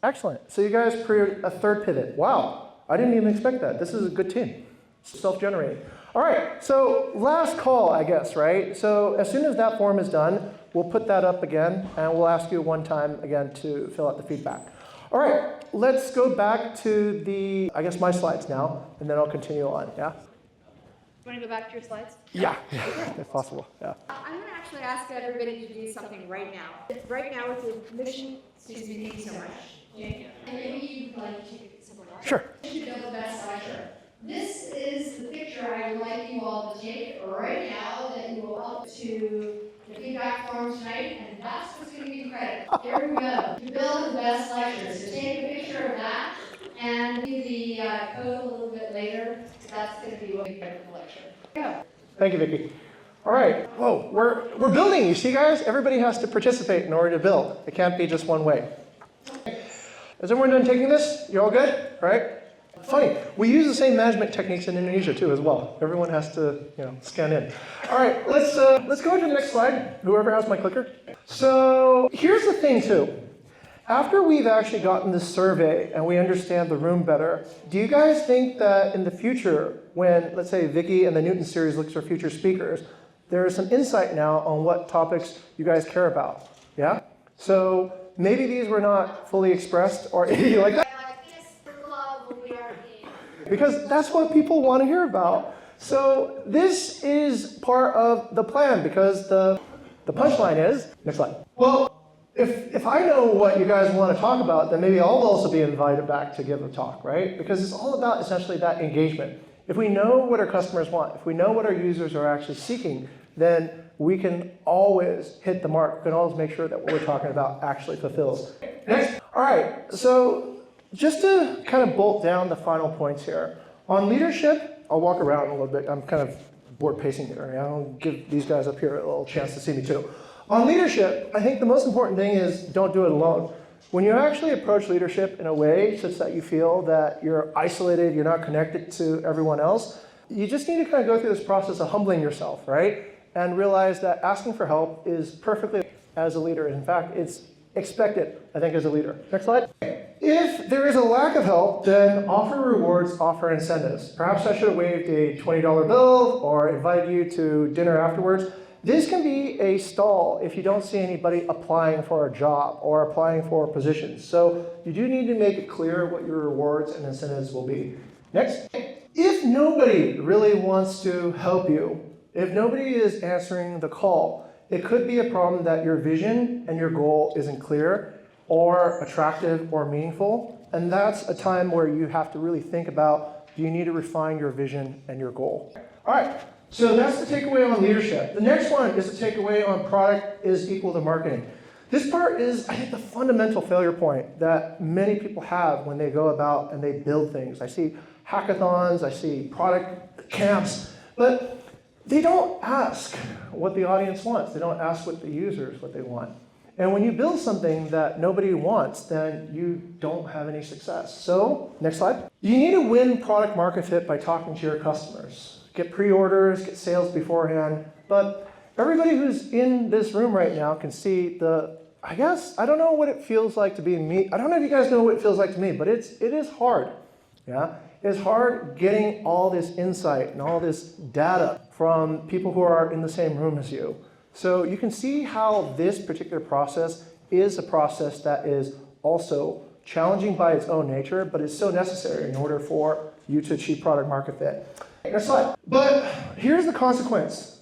Excellent. So you guys created a third pivot. Wow, I didn't even expect that. This is a good team. Self-generated. All right, so last call, I guess, right? So as soon as that form is done, we'll put that up again, and we'll ask you one time again to fill out the feedback. All right, let's go back to the, I guess, my slides now, and then I'll continue on, yeah? You want to go back to your slides? Yeah, if possible, yeah. I'm going to actually ask everybody to do something right now. Right now with the mission, excuse me, thank you so much. And maybe you'd like to support us. Sure. To build the best lecture. This is the picture I would like you all to take right now that you will up to the feedback form tonight, and that's what's going to be credit. Here we go. To build the best lecture. So take a picture of that and do the code a little bit later. That's going to be what we get for the lecture. Go. Thank you, Vicki. All right, whoa, we're building, you see, guys? Everybody has to participate in order to build. It can't be just one way. Is everyone done taking this? You all good? All right? Funny, we use the same management techniques in Indonesia too as well. Everyone has to, scan in. All right, let's go to the next slide. Whoever has my clicker. So here's the thing too. After we've actually gotten this survey and we understand the room better, do you guys think that in the future, when, let's say, Vicki and the Newton series looks for future speakers, there is some insight now on what topics you guys care about? Yeah? So maybe these were not fully expressed, or you like that? Because that's what people want to hear about. So this is part of the plan, because the punchline is, next slide. Well, if I know what you guys want to talk about, then maybe I'll also be invited back to give a talk, right? Because it's all about essentially that engagement. If we know what our customers want, if we know what our users are actually seeking, then we can always hit the mark. We can always make sure that what we're talking about actually fulfills. Next. All right, so just to kind of bolt down the final points here. On leadership, I'll walk around a little bit. I'm kind of bored pacing here. I'll give these guys up here a little chance to see me too. On leadership, I think the most important thing is don't do it alone. When you actually approach leadership in a way such that you feel that you're isolated, you're not connected to everyone else, you just need to kind of go through this process of humbling yourself, right? And realize that asking for help is perfectly as a leader. In fact, it's expected, I think, as a leader. Next slide. If there is a lack of help, then offer rewards, offer incentives. Perhaps I should have waived a $20 bill or invited you to dinner afterwards. This can be a stall if you don't see anybody applying for a job or applying for positions. So you do need to make it clear what your rewards and incentives will be. Next. If nobody really wants to help you, if nobody is answering the call, it could be a problem that your vision and your goal isn't clear or attractive or meaningful. And that's a time where you have to really think about, do you need to refine your vision and your goal? All right. So that's the takeaway on leadership. The next one is the takeaway on product is equal to marketing. This part is, I think, the fundamental failure point that many people have when they go about and they build things. I see hackathons, I see product camps, but they don't ask what the audience wants. They don't ask what the users, what they want. And when you build something that nobody wants, then you don't have any success. So, next slide. You need to win product market fit by talking to your customers. Get pre-orders, get sales beforehand. But everybody who's in this room right now can see I don't know what it feels like to be me. I don't know if you guys know what it feels like to me, but it is hard. Yeah? It's hard getting all this insight and all this data from people who are in the same room as you. So you can see how this particular process is a process that is also challenging by its own nature, but it's so necessary in order for you to achieve product market fit. Next slide. But here's the consequence.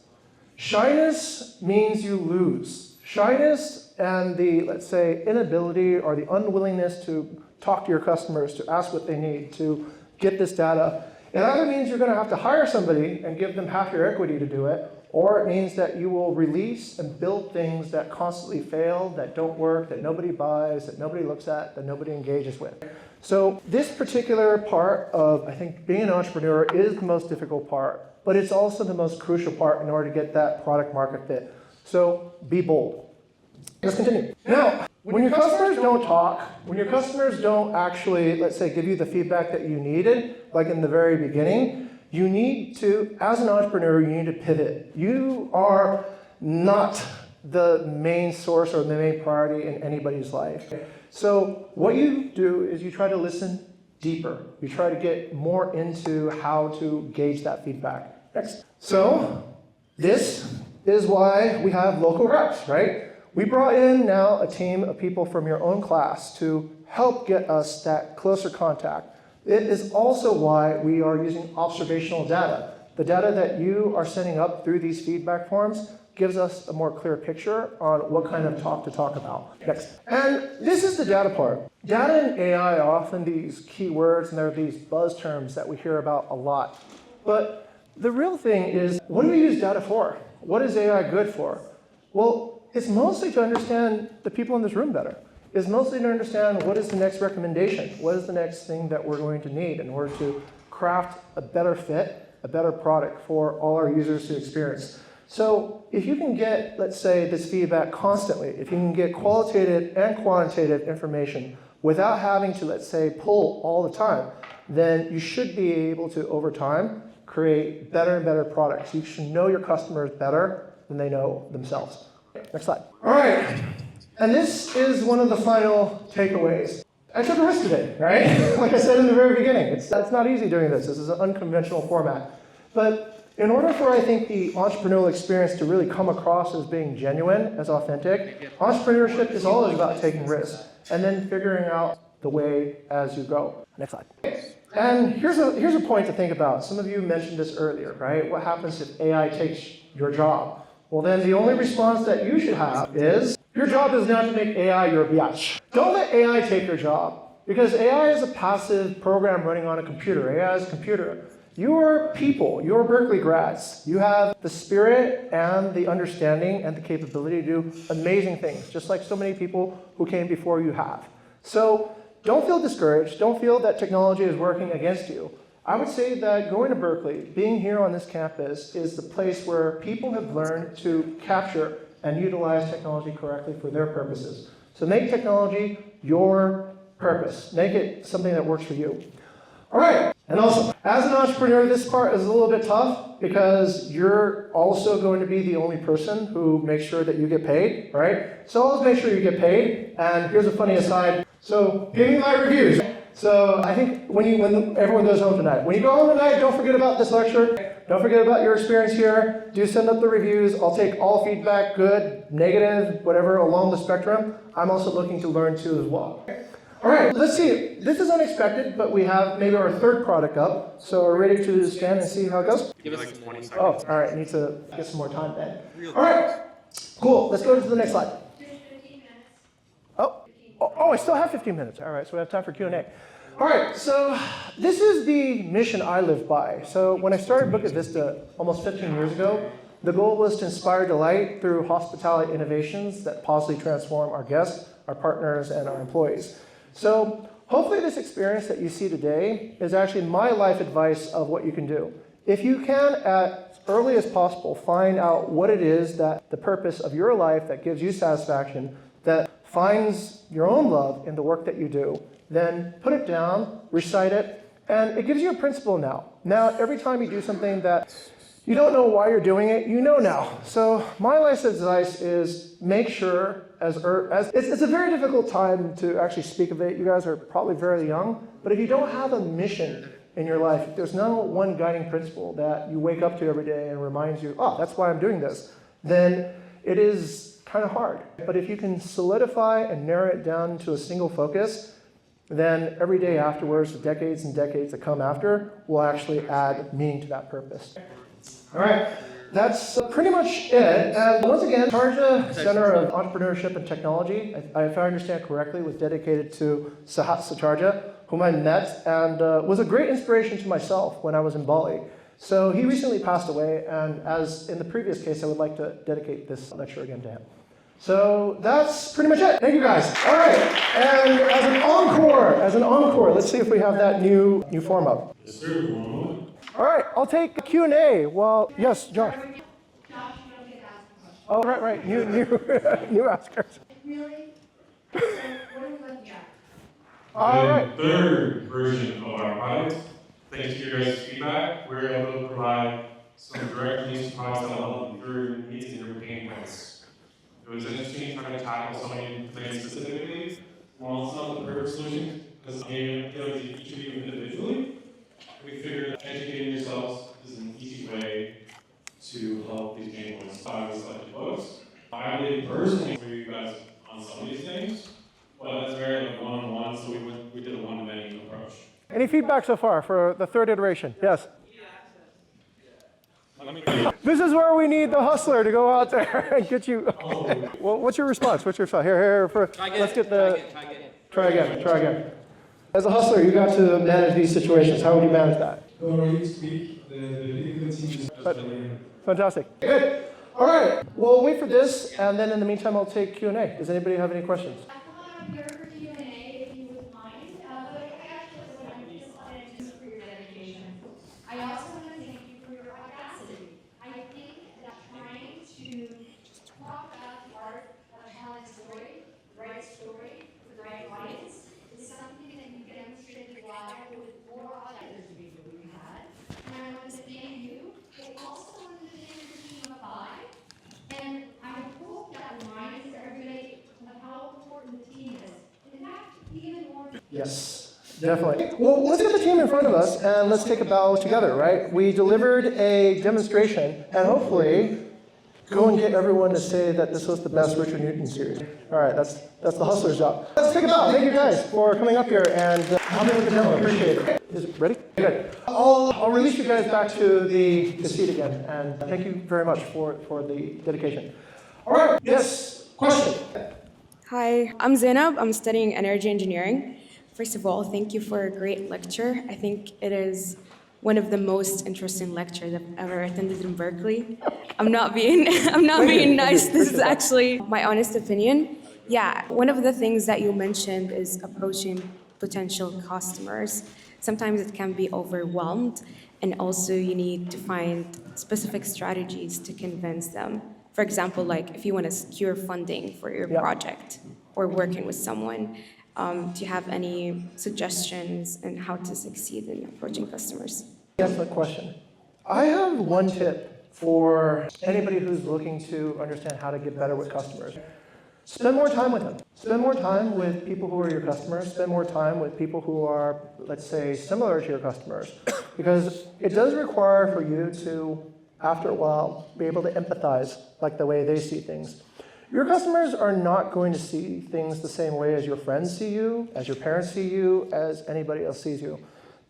Shyness means you lose. Shyness and the, let's say, inability or the unwillingness to talk to your customers, to ask what they need, to get this data, it either means you're going to have to hire somebody and give them half your equity to do it, or it means that you will release and build things that constantly fail, that don't work, that nobody buys, that nobody looks at, that nobody engages with. So this particular part of, I think, being an entrepreneur is the most difficult part, but it's also the most crucial part in order to get that product market fit. So be bold. Let's continue. Now, when your customers don't talk, when your customers don't actually, let's say, give you the feedback that you needed, like in the very beginning, you need to, as an entrepreneur, you need to pivot. You are not the main source or the main priority in anybody's life. So what you do is you try to listen deeper. You try to get more into how to gauge that feedback. Next. So this is why we have local reps, right? We brought in now a team of people from your own class to help get us that closer contact. It is also why we are using observational data. The data that you are sending up through these feedback forms gives us a more clear picture on what kind of talk to talk about. Next. And this is the data part. Data and AI are often these keywords and they're these buzz terms that we hear about a lot. But the real thing is, what do we use data for? What is AI good for? Well, it's mostly to understand the people in this room better. It's mostly to understand what is the next recommendation, what is the next thing that we're going to need in order to craft a better fit, a better product for all our users to experience. So if you can get, let's say, this feedback constantly, if you can get qualitative and quantitative information without having to, let's say, pull all the time, then you should be able to, over time, create better and better products. You should know your customers better than they know themselves. Next slide. All right. And this is one of the final takeaways. I took a risk today, right? Like I said in the very beginning, it's not easy doing this. This is an unconventional format. But in order for, I think, the entrepreneurial experience to really come across as being genuine, as authentic, entrepreneurship is always about taking risks and then figuring out the way as you go. Next slide. And here's a point to think about. Some of you mentioned this earlier, right? What happens if AI takes your job? Well, then the only response that you should have is, your job is not to make AI your biatch. Don't let AI take your job, because AI is a passive program running on a computer. AI is a computer. You are people, you're Berkeley grads. You have the spirit and the understanding and the capability to do amazing things, just like so many people who came before you have. So don't feel discouraged. Don't feel that technology is working against you. I would say that going to Berkeley, being here on this campus, is the place where people have learned to capture and utilize technology correctly for their purposes. So make technology your purpose. Make it something that works for you. All right. And also, as an entrepreneur, this part is a little bit tough because you're also going to be the only person who makes sure that you get paid, right? So always make sure you get paid. And here's a funny aside. So give me my reviews. So I think when everyone goes home tonight, when you go home tonight, don't forget about this lecture. Don't forget about your experience here. Do send up the reviews. I'll take all feedback, good, negative, whatever, along the spectrum. I'm also looking to learn too as well. All right, let's see. This is unexpected, but we have maybe our third product up. So we're ready to stand and see how it goes? Give us like 20 seconds. Oh, all right, need to get some more time then. All right, cool. Let's go to the next slide. Oh, I still have 15 minutes. All right, so we have time for Q&A. All right, so this is the mission I live by. So when I started Bukit Vista almost 15 years ago, the goal was to inspire delight through hospitality innovations that positively transform our guests, our partners, and our employees. So hopefully this experience that you see today is actually my life advice of what you can do. If you can, as early as possible, find out what it is that the purpose of your life that gives you satisfaction, that finds your own love in the work that you do, then put it down, recite it, and it gives you a principle now. Now, every time you do something that you don't know why you're doing it, you know now. So my life advice is make sure, it's a very difficult time to actually speak of it. You guys are probably very young, but if you don't have a mission in your life, if there's no one guiding principle that you wake up to every day and reminds you, oh, that's why I'm doing this, then it is kind of hard. But if you can solidify and narrow it down to a single focus, then every day afterwards, the decades and decades that come after, will actually add meaning to that purpose. All right, that's pretty much it. And once again, Sharjah Center of Entrepreneurship and Technology, if I understand correctly, was dedicated to Sahat Sacharja, whom I met and was a great inspiration to myself when I was in Bali. So he recently passed away, and as in the previous case, I would like to dedicate this lecture again to him. So that's pretty much it. Thank you guys. All right, and as an encore, let's see if we have that new form up. Yes, sir. All right, I'll take Q&A. Well, yes, Josh. Josh, you don't get to ask a question. Oh, right. New askers. Really? So, what are we looking at? All right. The third version of our product, thanks to your guys' feedback, we're able to provide some direct links to products that will help your needs and your pain points. It was interesting trying to tackle so many things specifically. While it's not the perfect solution, because it deals with each of you individually, we figured educating yourselves is an easy way to help these pain points. I was selected books. I believe personally for you guys on some of these things, but it's very like one-on-one, so we did a one-to-many approach. Any feedback so far for the third iteration? Yes. This is where we need the hustler to go out there and get you. Well, what's your response? Here. Try again. As a hustler, you got to manage these situations. How would you manage that? Fantastic. Good. All right. We'll wait for this, and then in the meantime, I'll take Q&A. Does anybody have any questions? Come on up here for Q&A if you would mind. But I actually wanted to for your dedication. I also want to thank you for your audacity. I think that trying to talk about the art of telling a story, the right story, for the right audience, is something that you demonstrated live with 4 other interviews that we've had. And I want to thank you. I also want to thank your team of 5. And I hope that reminds everybody of how important the team is. In fact, even more. Yes, definitely. Well, let's get the team in front of us, and let's take a bow together, right? We delivered a demonstration, and hopefully go and get everyone to say that this was the best Richard Newton series. All right, that's the hustler's job. Let's take a bow. Thank you guys for coming up here and helping with the demo. Appreciate it. Is it ready? Good. I'll release you guys back to the seat again, and thank you very much for the dedication. All right, yes, question. Hi, I'm Zainab. I'm studying energy engineering. First of all, thank you for a great lecture. I think it is one of the most interesting lectures I've ever attended in Berkeley. I'm not being nice. This is actually my honest opinion. Yeah, one of the things that you mentioned is approaching potential customers. Sometimes it can be overwhelmed, and also you need to find specific strategies to convince them. For example, like if you want to secure funding for your project or working with someone, do you have any suggestions on how to succeed in approaching customers? Excellent question. I have one tip for anybody who's looking to understand how to get better with customers. Spend more time with them. Spend more time with people who are your customers. Spend more time with people who are, let's say, similar to your customers. Because it does require for you to, after a while, be able to empathize like the way they see things. Your customers are not going to see things the same way as your friends see you, as your parents see you, as anybody else sees you.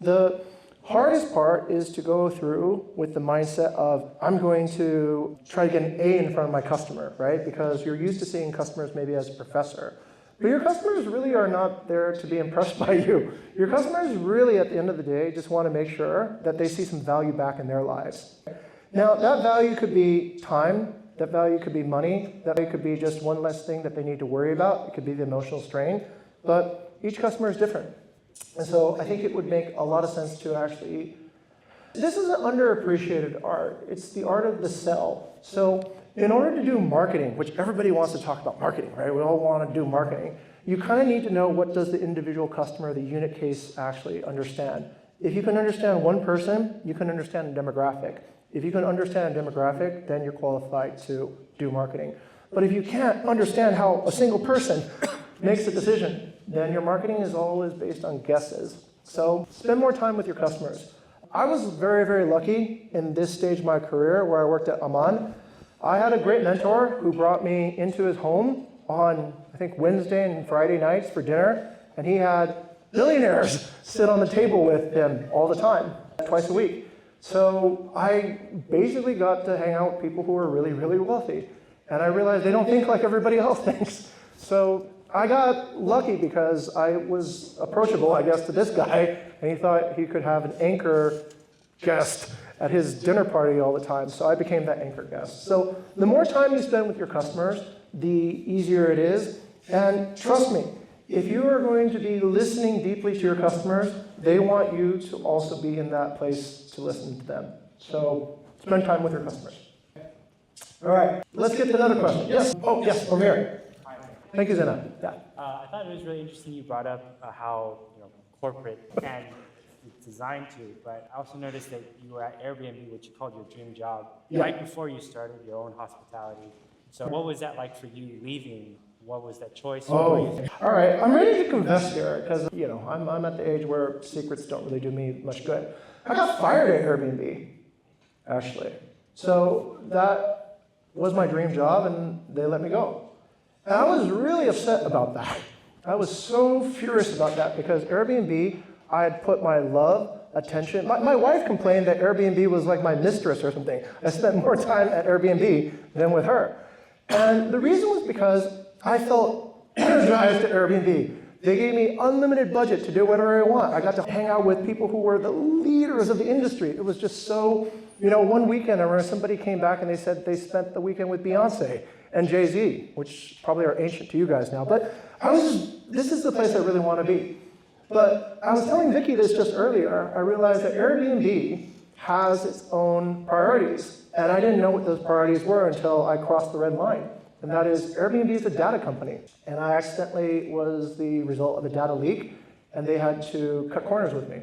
The hardest part is to go through with the mindset of, I'm going to try to get an A in front of my customer, right? Because you're used to seeing customers maybe as a professor. But your customers really are not there to be impressed by you. Your customers really, at the end of the day, just want to make sure that they see some value back in their lives. Now, that value could be time, that value could be money, that value could be just one less thing that they need to worry about. It could be the emotional strain. But each customer is different. And so I think it would make a lot of sense to actually, this is an underappreciated art. It's the art of the sell. So in order to do marketing, which everybody wants to talk about marketing, right? We all want to do marketing. You kind of need to know what does the individual customer, the unit case actually understand. If you can understand one person, you can understand a demographic. If you can understand a demographic, then you're qualified to do marketing. But if you can't understand how a single person makes a decision, then your marketing is always based on guesses. So spend more time with your customers. I was very, very lucky in this stage of my career where I worked at Aman. I had a great mentor who brought me into his home on, I think, Wednesday and Friday nights for dinner, and he had billionaires sit on the table with him all the time, twice a week. So I basically got to hang out with people who were really, really wealthy. And I realized they don't think like everybody else thinks. So I got lucky because I was approachable, I guess, to this guy, and he thought he could have an anchor guest at his dinner party all the time, so I became that anchor guest. So the more time you spend with your customers, the easier it is. And trust me, if you are going to be listening deeply to your customers, they want you to also be in that place to listen to them. So spend time with your customers. All right, let's get to another question. Yes, oh yes, over here. Thank you, Zena. Yeah. I thought it was really interesting you brought up how corporate can be designed to, but I also noticed that you were at Airbnb, which you called your dream job, right before you started your own hospitality. So what was that like for you leaving? What was that choice? Oh, all right. I'm ready to confess here because, I'm at the age where secrets don't really do me much good. I got fired at Airbnb, actually. So that was my dream job, and they let me go. And I was really upset about that. I was so furious about that because Airbnb, I had put my love, attention. My wife complained that Airbnb was like my mistress or something. I spent more time at Airbnb than with her. And the reason was because I felt energized at Airbnb. They gave me unlimited budget to do whatever I want. I got to hang out with people who were the leaders of the industry. It was just so, one weekend I remember somebody came back and they said they spent the weekend with Beyonce and Jay-Z, which probably are ancient to you guys now. But this is the place I really want to be. But I was telling Vicky this just earlier. I realized that Airbnb has its own priorities. And I didn't know what those priorities were until I crossed the red line. And that is, Airbnb is a data company. And I accidentally was the result of a data leak, and they had to cut corners with me.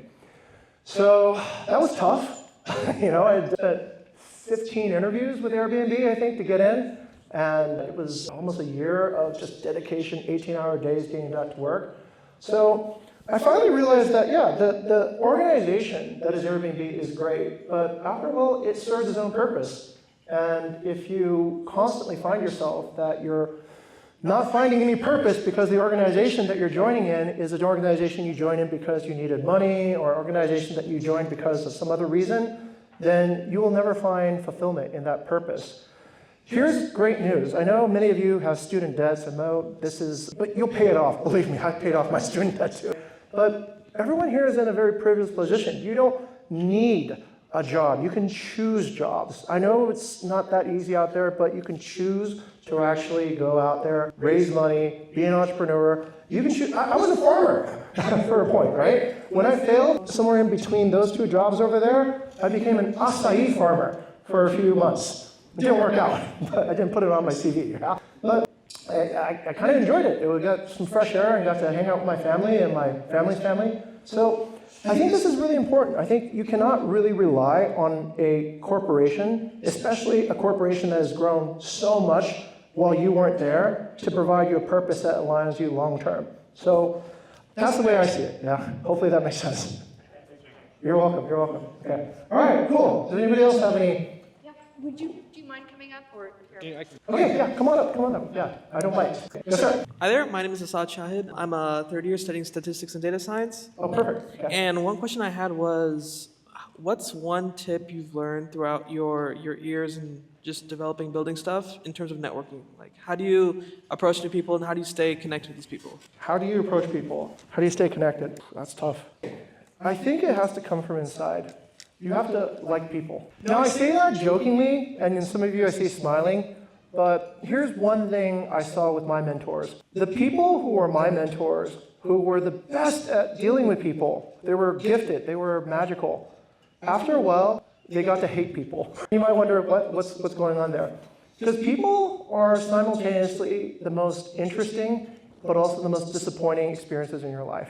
So that was tough. I did 15 interviews with Airbnb, I think, to get in. And it was almost a year of just dedication, 18-hour days getting back to work. So I finally realized that, the organization that is Airbnb is great, but after a while, it serves its own purpose. And if you constantly find yourself that you're not finding any purpose because the organization that you're joining in is an organization you join in because you needed money, or an organization that you joined because of some other reason, then you will never find fulfillment in that purpose. Here's great news. I know many of you have student debts, and but you'll pay it off. Believe me, I paid off my student debt too. But everyone here is in a very privileged position. You don't need a job. You can choose jobs. I know it's not that easy out there, but you can choose to actually go out there, raise money, be an entrepreneur. You can choose. I was a farmer for a point, right? When I failed, somewhere in between those two jobs over there, I became an acai farmer for a few months. It didn't work out, but I didn't put it on my CV. But I kind of enjoyed it. We got some fresh air and got to hang out with my family and my family's family. So I think this is really important. I think you cannot really rely on a corporation, especially a corporation that has grown so much while you weren't there, to provide you a purpose that aligns you long term. So that's the way I see it. Yeah, hopefully that makes sense. You're welcome. You're welcome. Okay. All right. Cool. Does anybody else have any? Yeah. Do you mind coming up or? Okay. Yeah. Come on up. Come on up. Yeah. I don't mind. Yes, sir. Hi there. My name is Asad Shahid. I'm a third year studying statistics and data science. Oh, perfect. Okay. And one question I had was, what's one tip you've learned throughout your years in just developing, building stuff in terms of networking? Like, how do you approach new people and how do you stay connected with these people? How do you approach people? How do you stay connected? That's tough. I think it has to come from inside. You have to like people. Now, I say that jokingly, and in some of you I see smiling, but here's one thing I saw with my mentors. The people who were my mentors, who were the best at dealing with people, they were gifted, they were magical. After a while, they got to hate people. You might wonder what's going on there. Because people are simultaneously the most interesting, but also the most disappointing experiences in your life.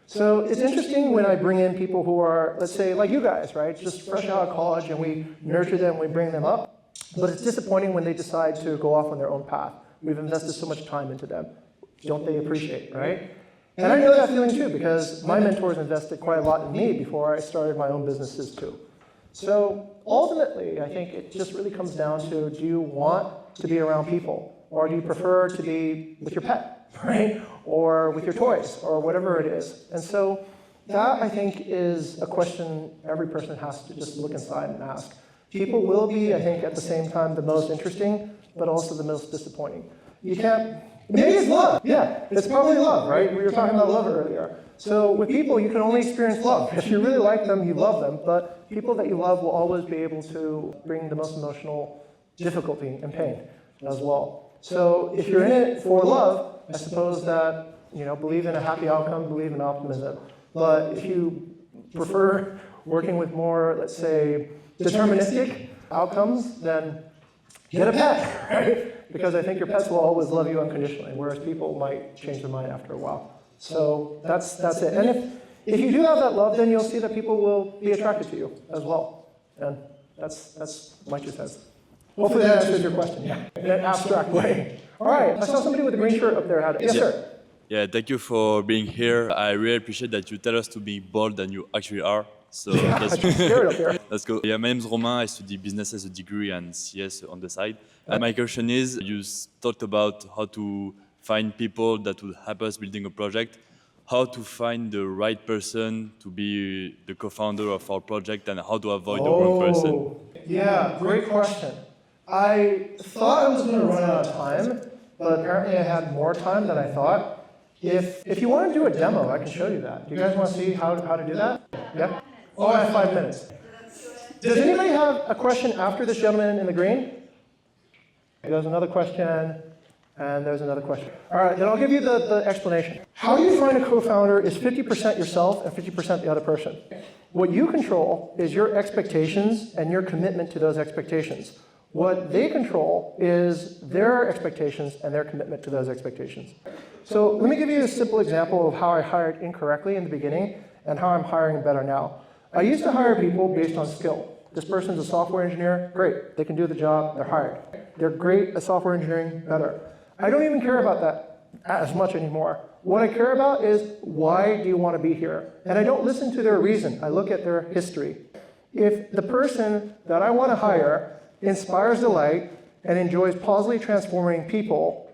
So it's interesting when I bring in people who are, let's say, like you guys, right? Just fresh out of college, and we nurture them, we bring them up. But it's disappointing when they decide to go off on their own path. We've invested so much time into them. Don't they appreciate, right? And I know that feeling too, because my mentors invested quite a lot in me before I started my own businesses too. So ultimately, I think it just really comes down to, do you want to be around people? Or do you prefer to be with your pet, right? Or with your toys, or whatever it is. And so that, I think, is a question every person has to just look inside and ask. People will be, I think, at the same time the most interesting, but also the most disappointing. You can't Maybe it's love. Yeah, it's probably love, right? We were talking about love earlier. So with people, you can only experience love. If you really like them, you love them. But people that you love will always be able to bring the most emotional difficulty and pain as well. So if you're in it for love, I suppose that, believe in a happy outcome, believe in optimism. But if you prefer working with more, let's say, deterministic outcomes, then get a pet, right? Because I think your pets will always love you unconditionally, whereas people might change their mind after a while. So that's it. And if you do have that love, then you'll see that people will be attracted to you as well. And that's my 2 cents. Hopefully that answers your question, in an abstract way. All right, I saw somebody with a green shirt up there. Yes, sir. Yeah, thank you for being here. I really appreciate that you tell us to be bold than you actually are. So let's go. Yeah, my name is Romain. I study business as a degree and CS on the side. And my question is, you talked about how to find people that will help us building a project. How to find the right person to be the co-founder of our project and how to avoid the wrong person? Yeah, great question. I thought I was going to run out of time, but apparently I had more time than I thought. If you want to do a demo, I can show you that. Do you guys want to see how to do that? Yeah? Oh, I have 5 minutes. Does anybody have a question after this gentleman in the green? There's another question, and there's another question. All right, then I'll give you the explanation. How you find a co-founder is 50% yourself and 50% the other person. What you control is your expectations and your commitment to those expectations. What they control is their expectations and their commitment to those expectations. So let me give you a simple example of how I hired incorrectly in the beginning and how I'm hiring better now. I used to hire people based on skill. This person's a software engineer, great, they can do the job, they're hired. They're great at software engineering, better. I don't even care about that as much anymore. What I care about is, why do you want to be here? And I don't listen to their reason, I look at their history. If the person that I want to hire inspires delight and enjoys positively transforming people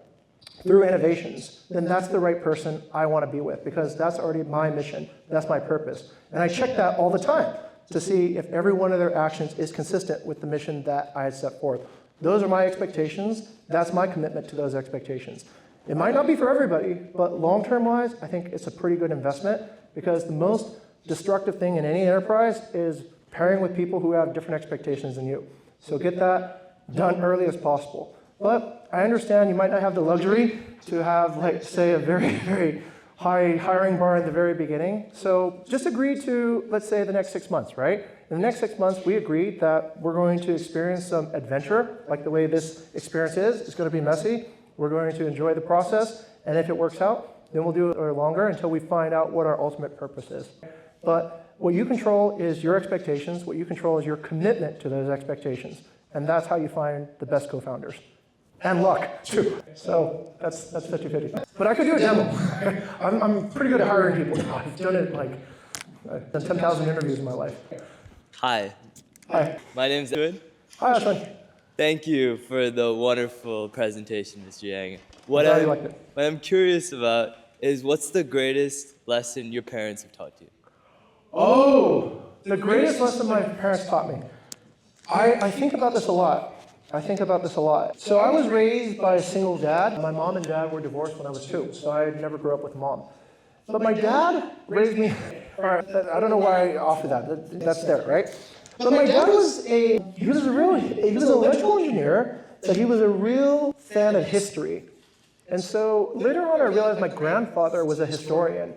through innovations, then that's the right person I want to be with, because that's already my mission, that's my purpose. And I check that all the time to see if every one of their actions is consistent with the mission that I had set forth. Those are my expectations, that's my commitment to those expectations. It might not be for everybody, but long-term wise, I think it's a pretty good investment, because the most destructive thing in any enterprise is pairing with people who have different expectations than you. So get that done early as possible. But I understand you might not have the luxury to have, like, say, a very, very high hiring bar in the very beginning. So just agree to, let's say, the next 6 months, right? In the next 6 months, we agreed that we're going to experience some adventure, like the way this experience is. It's going to be messy. We're going to enjoy the process. And if it works out, then we'll do it longer until we find out what our ultimate purpose is. But what you control is your expectations. What you control is your commitment to those expectations. And that's how you find the best co-founders. And luck, too. So that's 50-50. But I could do a demo. I'm pretty good at hiring people now. I've done it, I've done 10,000 interviews in my life. Hi. Hi. My name's Edwin. Hi, Ashwin. Thank you for the wonderful presentation, Mr. Yang. What I'm curious about is, what's the greatest lesson your parents have taught you? Oh, the greatest lesson my parents taught me. I think about this a lot. So I was raised by a single dad. My mom and dad were divorced when I was 2, so I never grew up with mom. But my dad raised me, all right, I don't know why I offer that, that's there, right? But my dad was an electrical engineer, but he was a real fan of history. And so later on I realized my grandfather was a historian.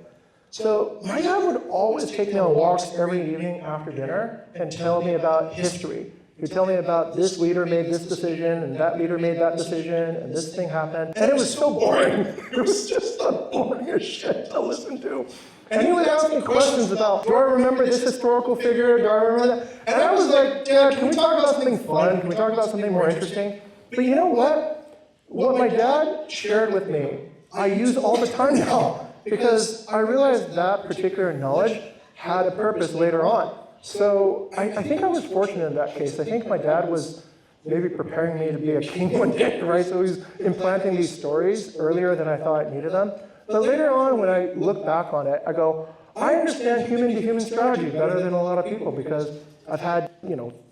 So my dad would always take me on walks every evening after dinner and tell me about history. He'd tell me about this leader made this decision, and that leader made that decision, and this thing happened. And it was so boring. It was just the boringest shit to listen to. And he would ask me questions about, do I remember this historical figure? Do I remember that? And I was like, Dad, can we talk about something fun? Can we talk about something more interesting? But you know what? What my dad shared with me, I use all the time now, because I realized that particular knowledge had a purpose later on. So I think I was fortunate in that case. I think my dad was maybe preparing me to be a king one day, right? So he's implanting these stories earlier than I thought I needed them. But later on, when I look back on it, I go, I understand human-to-human strategy better than a lot of people, because I've had,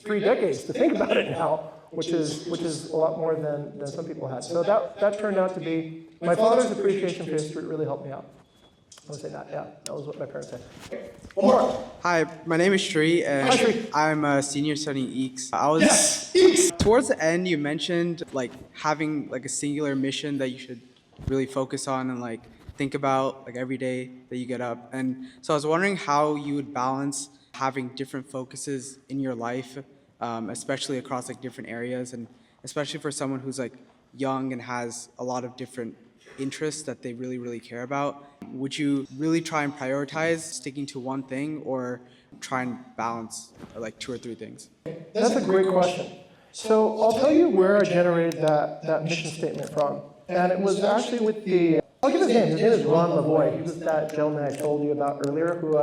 3 decades to think about it now. which is a lot more than some people had. So that turned out to be, my father's appreciation for history really helped me out. I would say that, yeah. That was what my parents said. One more. Hi, my name is Sri, and Hi, Sri. I'm a senior studying EECS. Towards the end, you mentioned like having like a singular mission that you should really focus on and like think about like every day that you get up. And so I was wondering how you would balance having different focuses in your life, especially across like different areas, and especially for someone who's like young and has a lot of different interests that they really, really care about. Would you really try and prioritize sticking to one thing or try and balance like 2 or 3 things? That's a great question. So I'll tell you where I generated that mission statement from. And it was actually with the, I'll give his name. His name is Ron Lavoie. He was that gentleman I told you about earlier who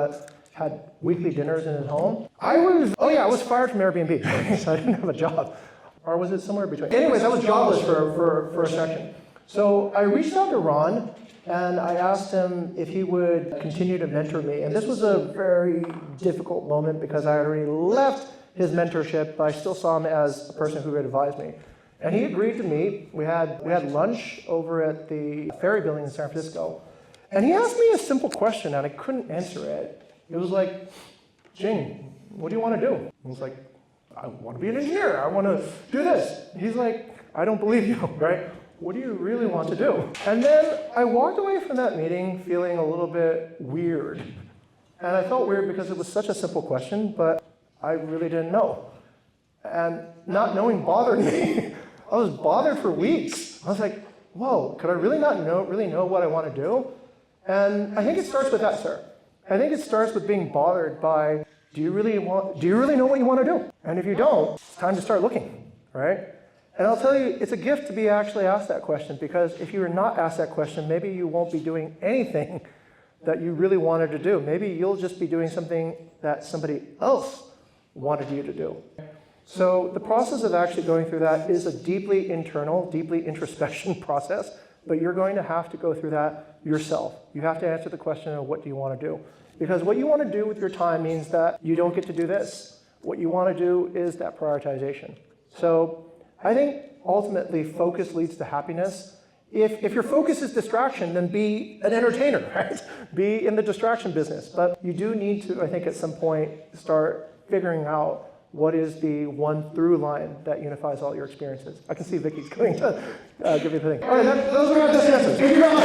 had weekly dinners in his home. I was fired from Airbnb, so I didn't have a job. Or was it somewhere between? Anyways, I was jobless for a section. So I reached out to Ron and I asked him if he would continue to mentor me. And this was a very difficult moment because I had already left his mentorship, but I still saw him as a person who could advise me. And he agreed to meet. We had lunch over at the Ferry Building in San Francisco. And he asked me a simple question and I couldn't answer it. It was like, Jing, what do you want to do? I was like, I want to be an engineer. I want to do this. He's like, I don't believe you, right? What do you really want to do? And then I walked away from that meeting feeling a little bit weird. And I felt weird because it was such a simple question, but I really didn't know. And not knowing bothered me. I was bothered for weeks. I was like, whoa, could I really not know what I want to do? And I think it starts with that, sir. I think it starts with being bothered by, do you really know what you want to do? And if you don't, it's time to start looking, right? And I'll tell you, it's a gift to be actually asked that question, because if you were not asked that question, maybe you won't be doing anything that you really wanted to do. Maybe you'll just be doing something that somebody else wanted you to do. So the process of actually going through that is a deeply internal, deeply introspection process, but you're going to have to go through that yourself. You have to answer the question of what do you want to do? Because what you want to do with your time means that you don't get to do this. What you want to do is that prioritization. So I think ultimately focus leads to happiness. If your focus is distraction, then be an entertainer, right? Be in the distraction business. But you do need to, I think, at some point start figuring out what is the one through line that unifies all your experiences. I can see Vicky's going to give you the thing. All right, those are our best answers. Thank you very much.